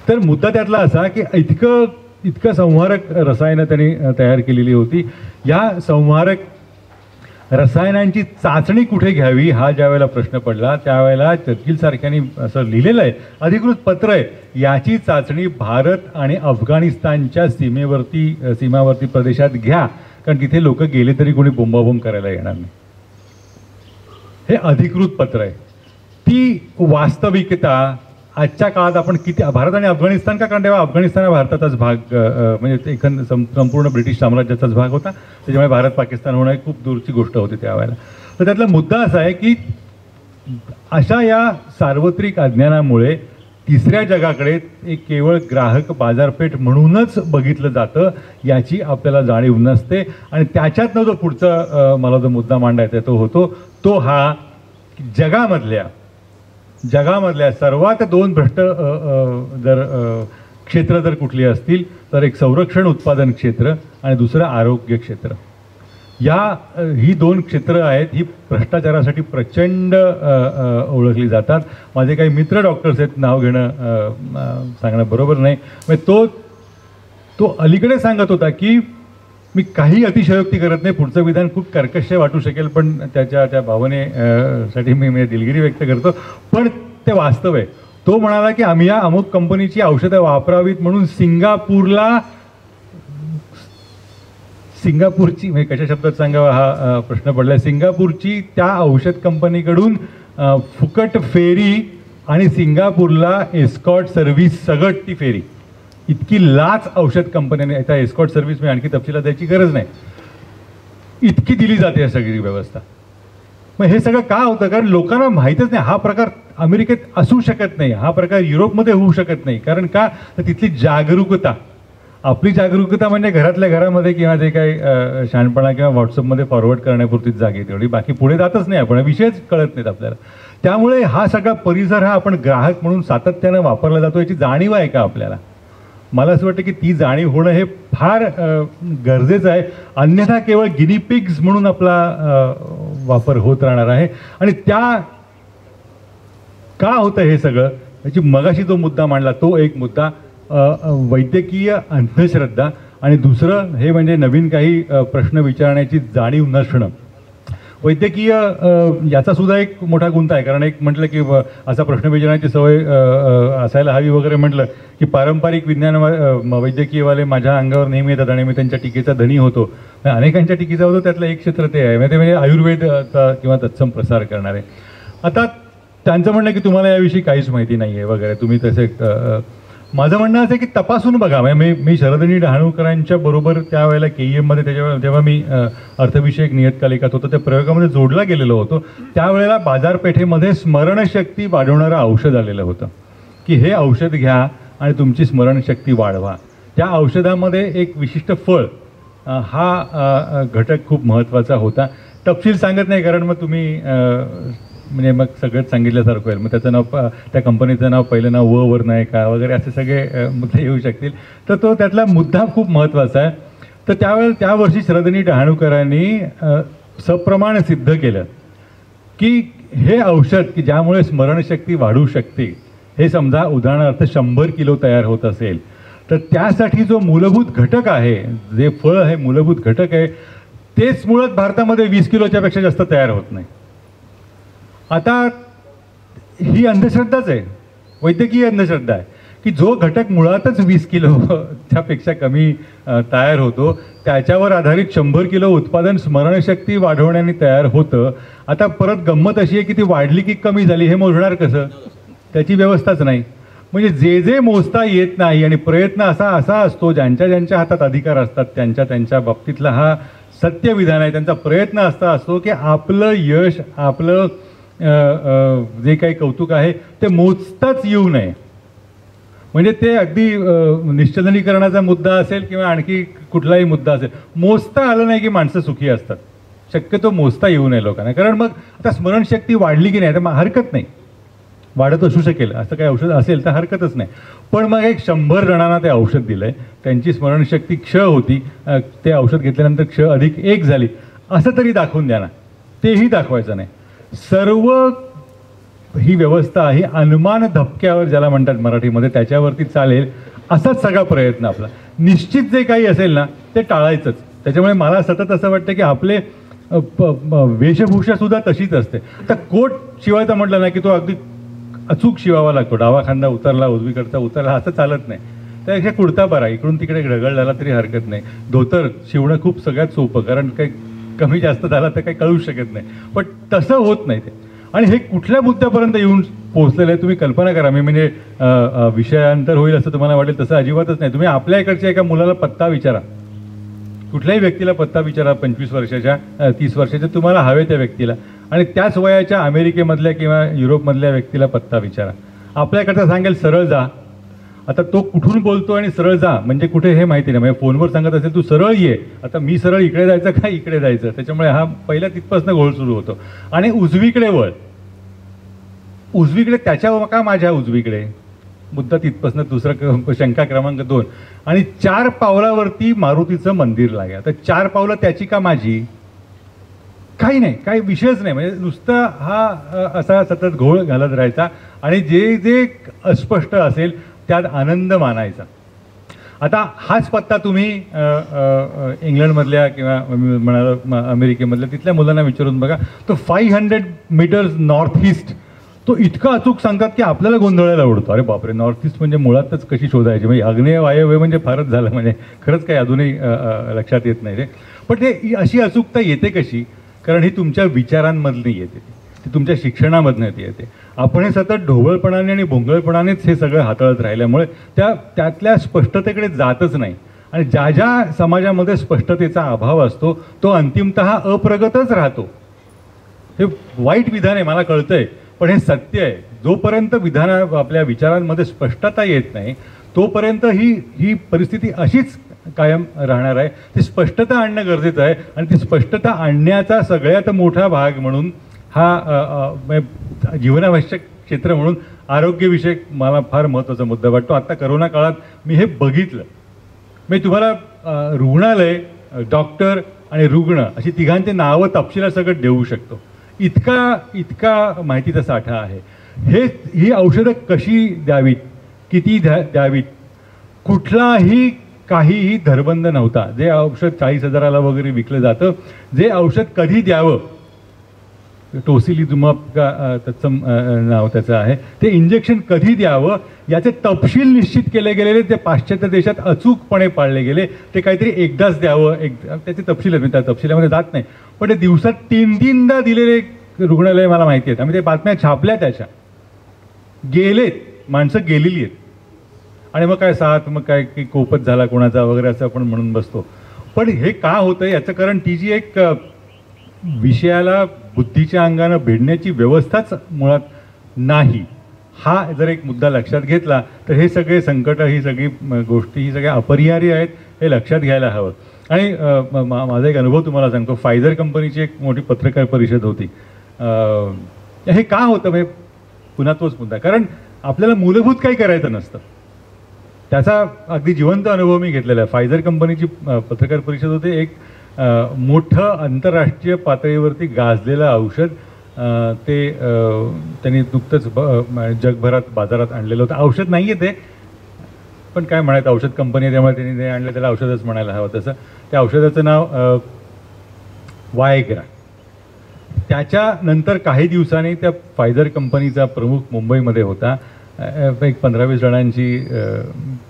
तर मुद्दा त्यातला असा की इतकं संहारक रसायनं त्यांनी तयार केलेली होती. या संहारक रसायनांची चाचणी कुठे घ्यावी हा ज्या वेळेला प्रश्न पडला, त्यावेळेला चर्चिल सारख्यांनी असं लिहिलेलं आहे, अधिकृत पत्र आहे, याची चाचणी भारत आणि अफगाणिस्तानच्या सीमावर्ती प्रदेशात घ्या, कारण तिथे लोक गेले तरी कोणी बोंबाबोंब करायला येणार नाही. हे अधिकृत पत्र आहे. ती वास्तविकता आजच्या काळात आपण किती, भारत आणि अफगाणिस्तान का, कारण तेव्हा अफगाणिस्तान हा भारताचाच भाग, म्हणजे संपूर्ण ब्रिटिश साम्राज्याचाच भाग होता, त्याच्यामुळे भारत पाकिस्तान होणं खूप दूरची गोष्ट होती त्यावेळेला. तर त्यातला मुद्दा असा आहे की अशा या सार्वत्रिक अज्ञानामुळे तिसऱ्या जगाकडे एक केवळ ग्राहक बाजारपेठ म्हणूनच बघितलं जातं, याची आपल्याला जाणीव नसते. आणि त्याच्यातनं जो पुढचा मला जो मुद्दा मांडायचा तो होतो तो हा, जगामधल्या सर्वात 2 भ्रष्ट क्षेत्र जर कुठली असतील तर एक संरक्षण उत्पादन क्षेत्र आणि दुसरं आरोग्य क्षेत्र. ही 2 क्षेत्र आहेत, ही भ्रष्टाचारासाठी प्रचंड ओळखली जातात. माझे काही मित्र डॉक्टर्स आहेत, नाव घेणं सांगणं बरोबर नाही, म्हणजे तो अलीकडे सांगत होता की मी काही अतिशयोक्ती करत नाही, पुढचं विधान खूप कर्कश वाटू शकेल, पण त्या भावनेसाठी मी दिलगिरी व्यक्त करतो, पण ते वास्तव आहे. तो म्हणाला की आम्ही या अमुक कंपनीची औषधं वापरावीत म्हणून सिंगापूरची, म्हणजे कशा शब्दात सांगावा हा प्रश्न पडला, सिंगापूरची त्या औषध कंपनीकडून फुकट फेरी आणि सिंगापूरला एस्कॉर्ट सर्व्हिस, सगट ती फेरी, इतकी लाच औषध कंपन्याने, आता एस्कॉर्ट सर्व्हिस मी आणखी तपशिलात द्यायची गरज नाही, इतकी दिली जाते सगळी व्यवस्था. मग हे सगळं का होतं, कारण लोकांना माहीतच नाही, हा प्रकार अमेरिकेत असू शकत नाही, हा प्रकार युरोपमध्ये होऊ शकत नाही. कारण का, तर तिथली जागरूकता, आपली जागरूकता म्हणजे घरातल्या घरामध्ये किंवा जे काही शहाणपणा किंवा व्हॉट्सअपमध्ये फॉरवर्ड करण्यापुरतीच जागे तेवढी, बाकी पुढे जातच नाही आपण, विषयच कळत नाहीत आपल्याला. त्यामुळे हा सगळा परिसर हा आपण ग्राहक म्हणून सातत्यानं वापरला जातो, याची जाणीव आहे का आपल्याला? मला असं वाटतं की ती जाणीव होणं हे फार गरजेचं आहे, अन्यथा केवळ गिनीपिग्स म्हणून आपला वापर होत राहणार आहे. आणि का होतं हे सगळं, याची मगाशी जो मुद्दा मांडला तो एक मुद्दा, वैद्यकीय अंधश्रद्धा, आणि दुसरं हे म्हणजे नवीन काही प्रश्न विचारण्याची जाणीव नसणं. वैद्यकीय याचा सुद्धा एक मोठा गुंता आहे, कारण एक म्हटलं की असा प्रश्न विचारण्याची सवय असायला हवी वगैरे म्हटलं की पारंपरिक विज्ञान वैद्यकीयवाले माझ्या अंगावर नेहमी येतात आणि मी त्यांच्या टीकेचा धनी होतो, अनेकांच्या टीकेचा होतो, त्यातलं एक क्षेत्र ते आहे, म्हणजे आयुर्वेदचा किंवा तत्सम प्रसार करणारे. आता त्यांचं म्हणणं की तुम्हाला याविषयी काहीच माहिती नाही आहे वगैरे, तुम्ही तसे, माझं म्हणणं असं आहे की तपासून बघा. म्हणजे मी शरदनी डहाणूकरांच्या बरोबर त्यावेळेला KEMमध्ये जेव्हा मी अर्थविषयक नियतकालिकात होतो त्या प्रयोगामध्ये जोडला गेलेलो होतो, त्यावेळेला बाजारपेठेमध्ये स्मरणशक्ती वाढवणारं औषध आलेलं होतं की हे औषध घ्या आणि तुमची स्मरणशक्ती वाढवा. त्या औषधामध्ये एक विशिष्ट फळ हा घटक खूप महत्त्वाचा होता. तपशील सांगत नाही कारण मग तुम्ही म्हणजे मग सगळंच सांगितल्यासारखं होईल, मग त्याचं नाव, त्या कंपनीचं नाव, पहिलं नाव वर नाही का वगैरे असे सगळे मुद्दे येऊ शकतील. तर तो त्यातला मुद्दा खूप महत्त्वाचा आहे. तर त्या वर्षी शरदनी डहाणूकरांनी सप्रमाण सिद्ध केलं की हे औषध की ज्यामुळे स्मरणशक्ती वाढू शकते, हे समजा उदाहरणार्थ 100 किलो तयार होत असेल तर त्यासाठी जो मूलभूत घटक आहे, जे फळ हे मूलभूत घटक आहे, तेच मुळात भारतामध्ये 20 किलोच्या पेक्षा जास्त तयार होत नाही. आता ही अंधश्रद्धाच आहे, वैद्यकीय अंधश्रद्धा आहे की जो घटक मुळातच 20 किलो त्यापेक्षा कमी तयार होतो, त्याच्यावर आधारित 100 किलो उत्पादन स्मरणशक्ती वाढवण्याने तयार होतं. आता परत गंमत अशी आहे की ती वाढली की कमी झाली हे मोजणार कसं? त्याची व्यवस्थाच नाही. म्हणजे जे जे मोजता येत नाही आणि प्रयत्न असा असतो, ज्यांच्या हातात अधिकार असतात त्यांच्या बाबतीतला हा सत्य विधान आहे. त्यांचा प्रयत्न असा असतो की आपलं यश, आपलं जे काही कौतुक आहे ते मोजताच येऊ नये. म्हणजे ते अगदी निश्चलनीकरणाचा मुद्दा असेल किंवा आणखी कुठलाही मुद्दा असेल, मोजता आलं नाही की माणसं सुखी असतात. शक्यतो मोजता येऊ नये लोकांना. कारण मग आता स्मरणशक्ती वाढली की नाही तर हरकत नाही, वाढत असू शकेल, असं काही औषध असेल तर हरकतच नाही. पण मग एक 100 जणांना ते औषध दिलं आहे, त्यांची स्मरणशक्ती क्ष होती, ते औषध घेतल्यानंतर क्ष अधिक 1 झाली, असं तरी दाखवून द्या ना. तेही दाखवायचं नाही. सर्व ही व्यवस्था ही अनुमान धपक्यावर ज्याला म्हणतात मराठीमध्ये, त्याच्यावरती चालेल असाच सगळा प्रयत्न आपला. निश्चित जे काही असेल ना ते टाळायचंच. त्याच्यामुळे मला सतत असं वाटतं की आपले वेशभूषासुद्धा तशीच असते. तर कोट शिवायचा म्हटलं ना की तो अगदी अचूक शिवावा लागतो. डावा खांदा उतरला, उजवीकडचा उतरला, असं चालत नाही. त्यापेक्षा कुर्ता बरा, इकडून तिकडे ढगळ झाला तरी हरकत नाही. धोतर शिवणं खूप सगळ्यात सोपं, कारण काही कमी जास्त झाला तर काही कळूच शकत नाही. पण तसं होत नाही ते. आणि हे कुठल्या मुद्द्यापर्यंत येऊन पोहोचलेलं आहे तुम्ही कल्पना करा. मी म्हणजे विषयांतर होईल असं तुम्हाला वाटेल, तसं अजिबातच नाही. तुम्ही आपल्या इकडच्या एका मुलाला पत्ता विचारा, कुठल्याही व्यक्तीला पत्ता विचारा, 25 वर्षाच्या 30 वर्षाच्या, तुम्हाला हवे त्या व्यक्तीला, आणि त्याच वयाच्या अमेरिकेमधल्या किंवा युरोपमधल्या व्यक्तीला पत्ता विचारा. आपल्याकडचा सांगेल सरळ जा. आता तो कुठून बोलतो आणि सरळ जा म्हणजे कुठे हे माहिती नाही. म्हणजे फोनवर सांगत असेल तू सरळ ये, आता मी सरळ इकडे जायचं का इकडे जायचं, त्याच्यामुळे हा पहिला तिथपासून घोळ सुरू होतो. आणि उजवीकडे वळ, उजवीकडे त्याच्या का माझ्या उजवीकडे, मुद्दा तिथपासून. दुसरा शंका क्रमांक 2, आणि 4 पावलावरती मारुतीचं मंदिर लागेल. आता 4 पावलं त्याची का माझी, काही नाही, काही विषयच नाही. म्हणजे नुसता हा असा सतत घोळ घालत राहायचा आणि जे जे अस्पष्ट असेल त्यात आनंद मानायचा. आता हाच पत्ता तुम्ही इंग्लंडमधल्या किंवा म्हणाल अमेरिकेमधल्या तिथल्या मुलांना विचारून बघा. तो 500 मीटर्स नॉर्थ ईस्ट तो इतका अचूक सांगतात की आपल्याला गोंधळायला आवडतो. अरे बापरे, नॉर्थ ईस्ट म्हणजे मुळातच कशी शोधायची, म्हणजे आग्नेय वायव्य म्हणजे फारच झालं, म्हणजे खरंच काही अजूनही लक्षात येत नाही रे. पण ते अशी अचूकता येते कशी, कारण ही तुमच्या विचारांमधली येते, ती तुमच्या शिक्षणामधनं येते. आपण हे सतत ढोबळपणाने आणि भोंगळपणानेच हे सगळं हाताळत राहिल्यामुळे त्यातल्या स्पष्टतेकडे जातच नाही. आणि ज्या ज्या समाजामध्ये स्पष्टतेचा अभाव असतो तो अंतिमतः अप्रगतच राहतो. हे वाईट विधान आहे, मला कळतंय, पण हे सत्य आहे. जोपर्यंत आपल्या विचारांमध्ये स्पष्टता येत नाही तोपर्यंत ही परिस्थिती अशीच कायम राहणार आहे. ती स्पष्टता आणणं गरजेचं आहे, आणि ती स्पष्टता आणण्याचा सगळ्यात मोठा भाग म्हणून हा जीवनावश्यक क्षेत्र म्हणून आरोग्यविषयक मला फार महत्त्वाचा मुद्दा वाटतो. आत्ता करोना काळात मी हे बघितलं. मी तुम्हाला रुग्णालय, डॉक्टर आणि रुग्ण अशी तिघांचे नावं तपशिलासकट देऊ शकतो. इतका माहितीचा साठा आहे. ही औषधं कशी द्यावीत, किती द्यावीत, कुठलाही काहीही धरबंद नव्हता. जे औषध 40,000ला वगैरे विकलं जातं, जे औषध कधी द्यावं, टोसिलिझुमॅब का तत्सम नाव त्याचं आहे, ते इंजेक्शन कधी द्यावं याचे तपशील निश्चित केले गेलेले, ते पाश्चात्य देशात अचूकपणे पाळले गेले. ते काहीतरी एकदाच द्यावं, त्याचे तपशील आहेत, त्या तपशिलामध्ये जात नाही, पण ते दिवसात 3-3दा दिलेले रुग्णालय मला माहिती आहेत. आम्ही ते बातम्या छापल्या, त्याच्या गेलेत, माणसं गेलेली आहेत. आणि मग काय मग काय की कोपच झाला कोणाचा वगैरे असं आपण म्हणून बसतो. पण हे का होतं याचं कारण ती जी एक विषयाला बुद्धीच्या अंगानं भिडण्याची व्यवस्थाच मुळात नाही. हा जर एक मुद्दा लक्षात घेतला तर हे सगळे संकट, ही सगळी गोष्टी, ही सगळ्या अपरिहार्य आहेत, हे लक्षात घ्यायला हवं. आणि माझा एक अनुभव तुम्हाला सांगतो. फायझर कंपनीची एक मोठी पत्रकार परिषद होती. हे का होतं, म्हणजे पुन्हा तोच मुद्दा, कारण आपल्याला मूलभूत काही करायचं नसतं. त्याचा अगदी जिवंत अनुभव मी घेतलेला आहे. फायझर कंपनीची पत्रकार परिषद होते. एक मोठं आंतरराष्ट्रीय पातळीवरती गाजलेलं औषध ते त्यांनी नुकतंच जगभरात बाजारात आणलेलं होतं. औषध नाही आहे ते, पण काय म्हणायचं, औषध कंपनी आहे त्यामुळे त्यांनी ते आणलं, त्याला औषधच म्हणायला हवं. तसं त्या औषधाचं नाव वायग्रा. त्याच्यानंतर काही दिवसांनी त्या फायझर कंपनीचा प्रमुख मुंबईमध्ये होता. एक 15-20 जणांची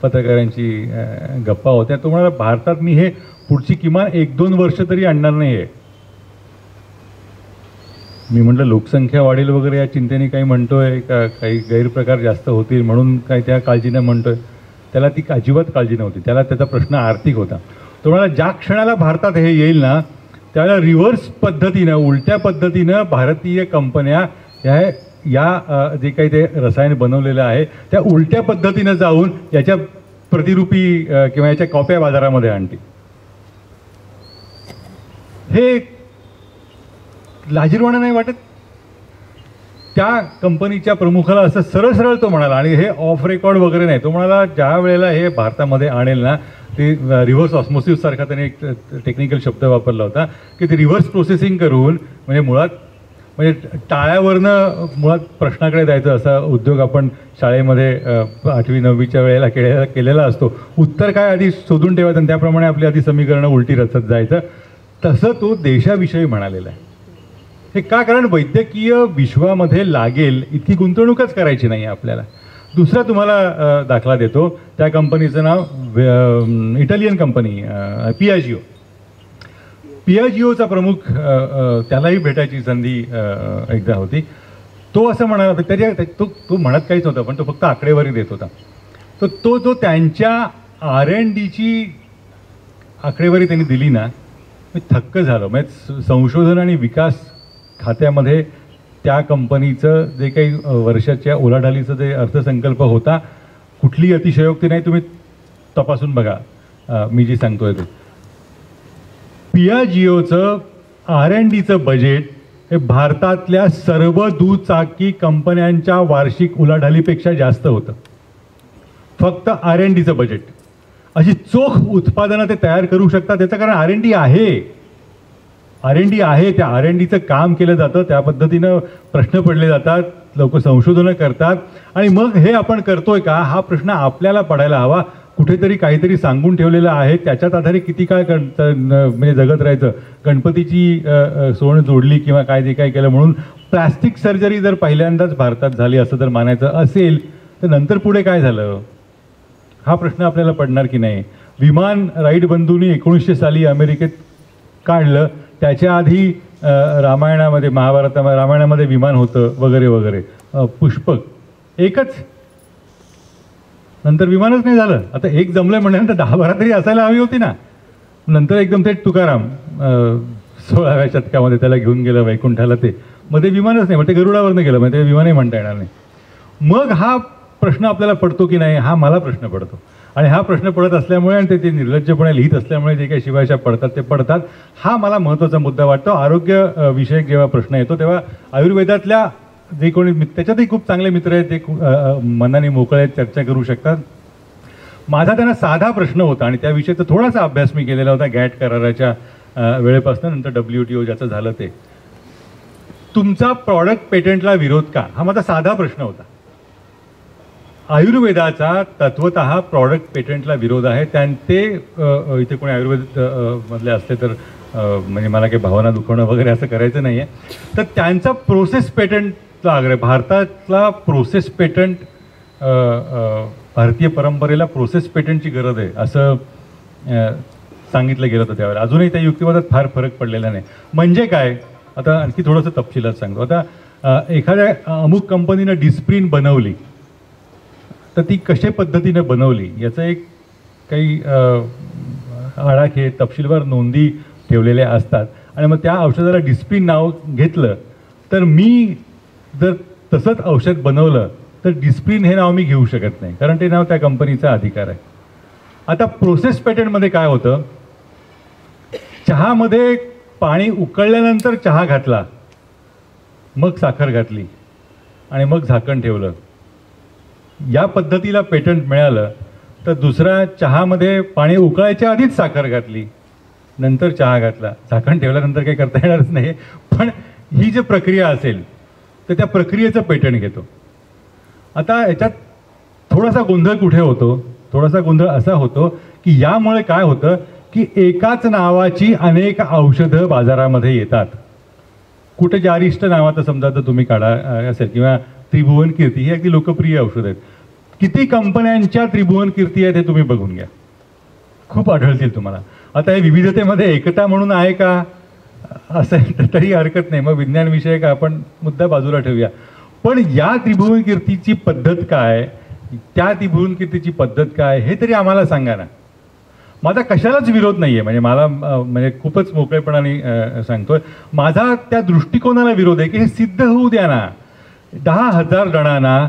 पत्रकारांची गप्पा होत्या. तो म्हणाला भारतात मी हे पुढची किमान 1-2 वर्ष तरी आणणार नाही आहे. मी म्हटलं लोकसंख्या वाढेल वगैरे या चिंतेने काही म्हणतोय का, काही गैरप्रकार जास्त होतील म्हणून काही त्या काळजीनं म्हणतोय. त्याला ती अजिबात काळजी नव्हती. त्याला त्याचा प्रश्न आर्थिक होता. तो म्हणाला ज्या क्षणाला भारतात हे येईल ना त्यावेळेला रिव्हर्स पद्धतीनं, उलट्या पद्धतीनं भारतीय कंपन्या या जे काही ते रसायन बनवलेलं आहे त्या उलट्या पद्धतीनं जाऊन याच्या प्रतिरूपी किंवा याच्या कॉप्या बाजारामध्ये आणतील. हे लाजिरवाणं नाही वाटत? त्या कंपनीच्या प्रमुखाला असं सरळ सरळ तो म्हणाला, आणि हे ऑफ रेकॉर्ड वगैरे नाही. तो म्हणाला ज्या वेळेला हे भारतामध्ये आणेल ना, ते रिव्हर्स ऑस्मोसिस सारखा त्याने एक टेक्निकल शब्द वापरला होता की ते रिव्हर्स प्रोसेसिंग करून म्हणजे मुळात म्हणजे टाळ्यावरनं मुळात प्रश्नाकडे जायचं. असा उद्योग आपण शाळेमध्ये 8वी-9वीच्या वेळेला केलेला असतो. उत्तर काय आधी शोधून ठेवायचं आणि त्याप्रमाणे आपली आधी समीकरणं उलटी रचत जायचं. तसं तो देशाविषयी म्हणालेला आहे. हे का? कारण वैद्यकीय विश्वामध्ये लागेल इतकी गुंतवणूकच करायची नाही आपल्याला. दुसरा तुम्हाला दाखला देतो. त्या कंपनीचं नाव इटालियन कंपनी पियाजिओ. पियाजिओचा प्रमुख, त्यालाही भेटायची संधी एकदा होती. तो असं म्हणाला होता, तो म्हणत काहीच नव्हता पण तो फक्त आकडेवारी देत होता. तर तो जो त्यांच्या R&Dची आकडेवारी त्यांनी दिली ना, मी थक्क झालो. म्हणजे संशोधन आणि विकास खात्यामध्ये त्या कंपनीचं जे काही वर्षाच्या उलाढालीचं जे अर्थसंकल्प होता, कुठलीही अतिशयोक्ती नाही, तुम्ही तपासून बघा मी जी सांगतोय ते. पियाजिओचं R&Dचं बजेट हे भारतातल्या सर्व दुचाकी कंपन्यांच्या वार्षिक उलाढालीपेक्षा जास्त होतं. फक्त R&Dचं बजेट. अशी चोख उत्पादनं ते तयार करू शकतात त्याचं कारण R&D आहे. त्या R&Dचं काम केलं जातं, त्या पद्धतीनं प्रश्न पडले जातात, लोक संशोधनं करतात. आणि मग हे आपण करतोय का हा प्रश्न आपल्याला पडायला हवा. कुठेतरी काहीतरी सांगून ठेवलेलं आहे, त्याच्यात आधारे किती काळ म्हणजे जगत राहायचं. गणपतीची सोनं जोडली किंवा काय जे काय केलं म्हणून प्लास्टिक सर्जरी जर पहिल्यांदाच भारतात झाली असं जर मानायचं असेल तर नंतर पुढे काय झालं हा प्रश्न आपल्याला पडणार की नाही. विमान राईट बंधूंनी 1900 साली अमेरिकेत काढलं. त्याच्या आधी रामायणामध्ये, रामायणामध्ये विमान होतं वगैरे वगैरे. पुष्पक एकच, नंतर विमानच नाही झालं. आता एक जमलं म्हणल्यानंतर 10-12 तरी असायला हवी होती ना. नंतर एकदम ते तुकाराम 16व्या शतकामध्ये त्याला घेऊन गेलं वैकुंठाला, ते मध्ये विमानच नाही, मग ते गरुडावरनं गेलं, म्हणजे ते विमानही म्हणता येणार नाही. मग हा प्रश्न आपल्याला पडतो की नाही, हा मला प्रश्न पडतो. आणि हा प्रश्न पडत असल्यामुळे आणि ते निर्लज्जपणे लिहित असल्यामुळे जे काही शिवायशा पडतात ते पडतात. हा मला महत्त्वाचा मुद्दा वाटतो. आरोग्य विषयक जेव्हा प्रश्न येतो तेव्हा आयुर्वेदातल्या जे कोणी त्याच्यातही खूप चांगले मित्र आहेत, ते मनाने मोकळे चर्चा करू शकतात. माझा त्यांना साधा प्रश्न होता आणि त्याविषयीचा थोडासा अभ्यास मी केलेला होता गॅट कराराच्या वेळेपासून, नंतर WTO ज्याचं झालं ते. तुमचा प्रॉडक्ट पेटंटला विरोध का, हा माझा साधा प्रश्न होता. आयुर्वेदाचा तत्वतः प्रॉडक्ट पेटंटला विरोध आहे. ते इथे कोणी आयुर्वेद मधले असते तर म्हणजे मला काही भावना दुखवणं वगैरे असं करायचं नाही आहे. तर त्यांचा प्रोसेस पेटंटचा आग्रह, भारतातला प्रोसेस पेटंट, भारतीय परंपरेला प्रोसेस पेटंटची गरज आहे असं सांगितलं गेलं होतं त्यावेळेला. अजूनही त्या युक्तिवादात फार फरक पडलेला नाही. म्हणजे काय, आता आणखी थोडंसं तपशिलात सांगतो. आता एखाद्या अमुक कंपनीनं डिस्प्रिन बनवली तर ती कशा पद्धतीनं बनवली याचं एक काही आडाखे तपशीलवार नोंदी ठेवलेल्या असतात. आणि मग त्या औषधाला डिस्प्रिन नाव घेतलं तर मी जर तसंच औषध बनवलं तर डिस्प्रिन हे नाव मी घेऊ शकत नाही, कारण ते नाव त्या कंपनीचा अधिकार आहे. आता प्रोसेस पेटंटमध्ये काय होतं, चहामध्ये पाणी उकळल्यानंतर चहा घातला, मग साखर घातली आणि मग झाकण ठेवलं, या पद्धतीला पेटंट मिळालं. तर दुसरा चहामध्ये पाणी उकळायच्या आधीच साखर घातली, नंतर चहा घातला, झाकण ठेवल्यानंतर काही करता येणारच नाही. पण ही जी प्रक्रिया असेल तर त्या प्रक्रियेचं पेटंट घेतो. आता याच्यात थोडासा गोंधळ कुठे होतो, थोडासा गोंधळ असा होतो की यामुळे काय होतं की एकाच नावाची अनेक औषधं बाजारामध्ये येतात. कुठे जारिष्ट नावाचं समजा तर तुम्ही काढा असेल, किंवा त्रिभुवन कीर्ती, ही अगदी लोकप्रिय औषध आहेत. किती कंपन्यांच्या त्रिभुवन कीर्ती आहेत हे तुम्ही बघून घ्या, खूप आढळतील तुम्हाला. आता हे विविधतेमध्ये एकता म्हणून आहे का असं तरी हरकत नाही, मग विज्ञान विषयक आपण मुद्दा बाजूला ठेवूया. पण या त्रिभुवन कीर्तीची पद्धत काय, त्या त्रिभुवन कीर्तीची पद्धत काय हे तरी आम्हाला सांगा ना. माझा कशालाच विरोध नाही आहे, म्हणजे मला म्हणजे खूपच मोकळेपणाने सांगतोय, माझा त्या दृष्टिकोनाला विरोध आहे की हे सिद्ध होऊ द्या ना. 10,000 जणांना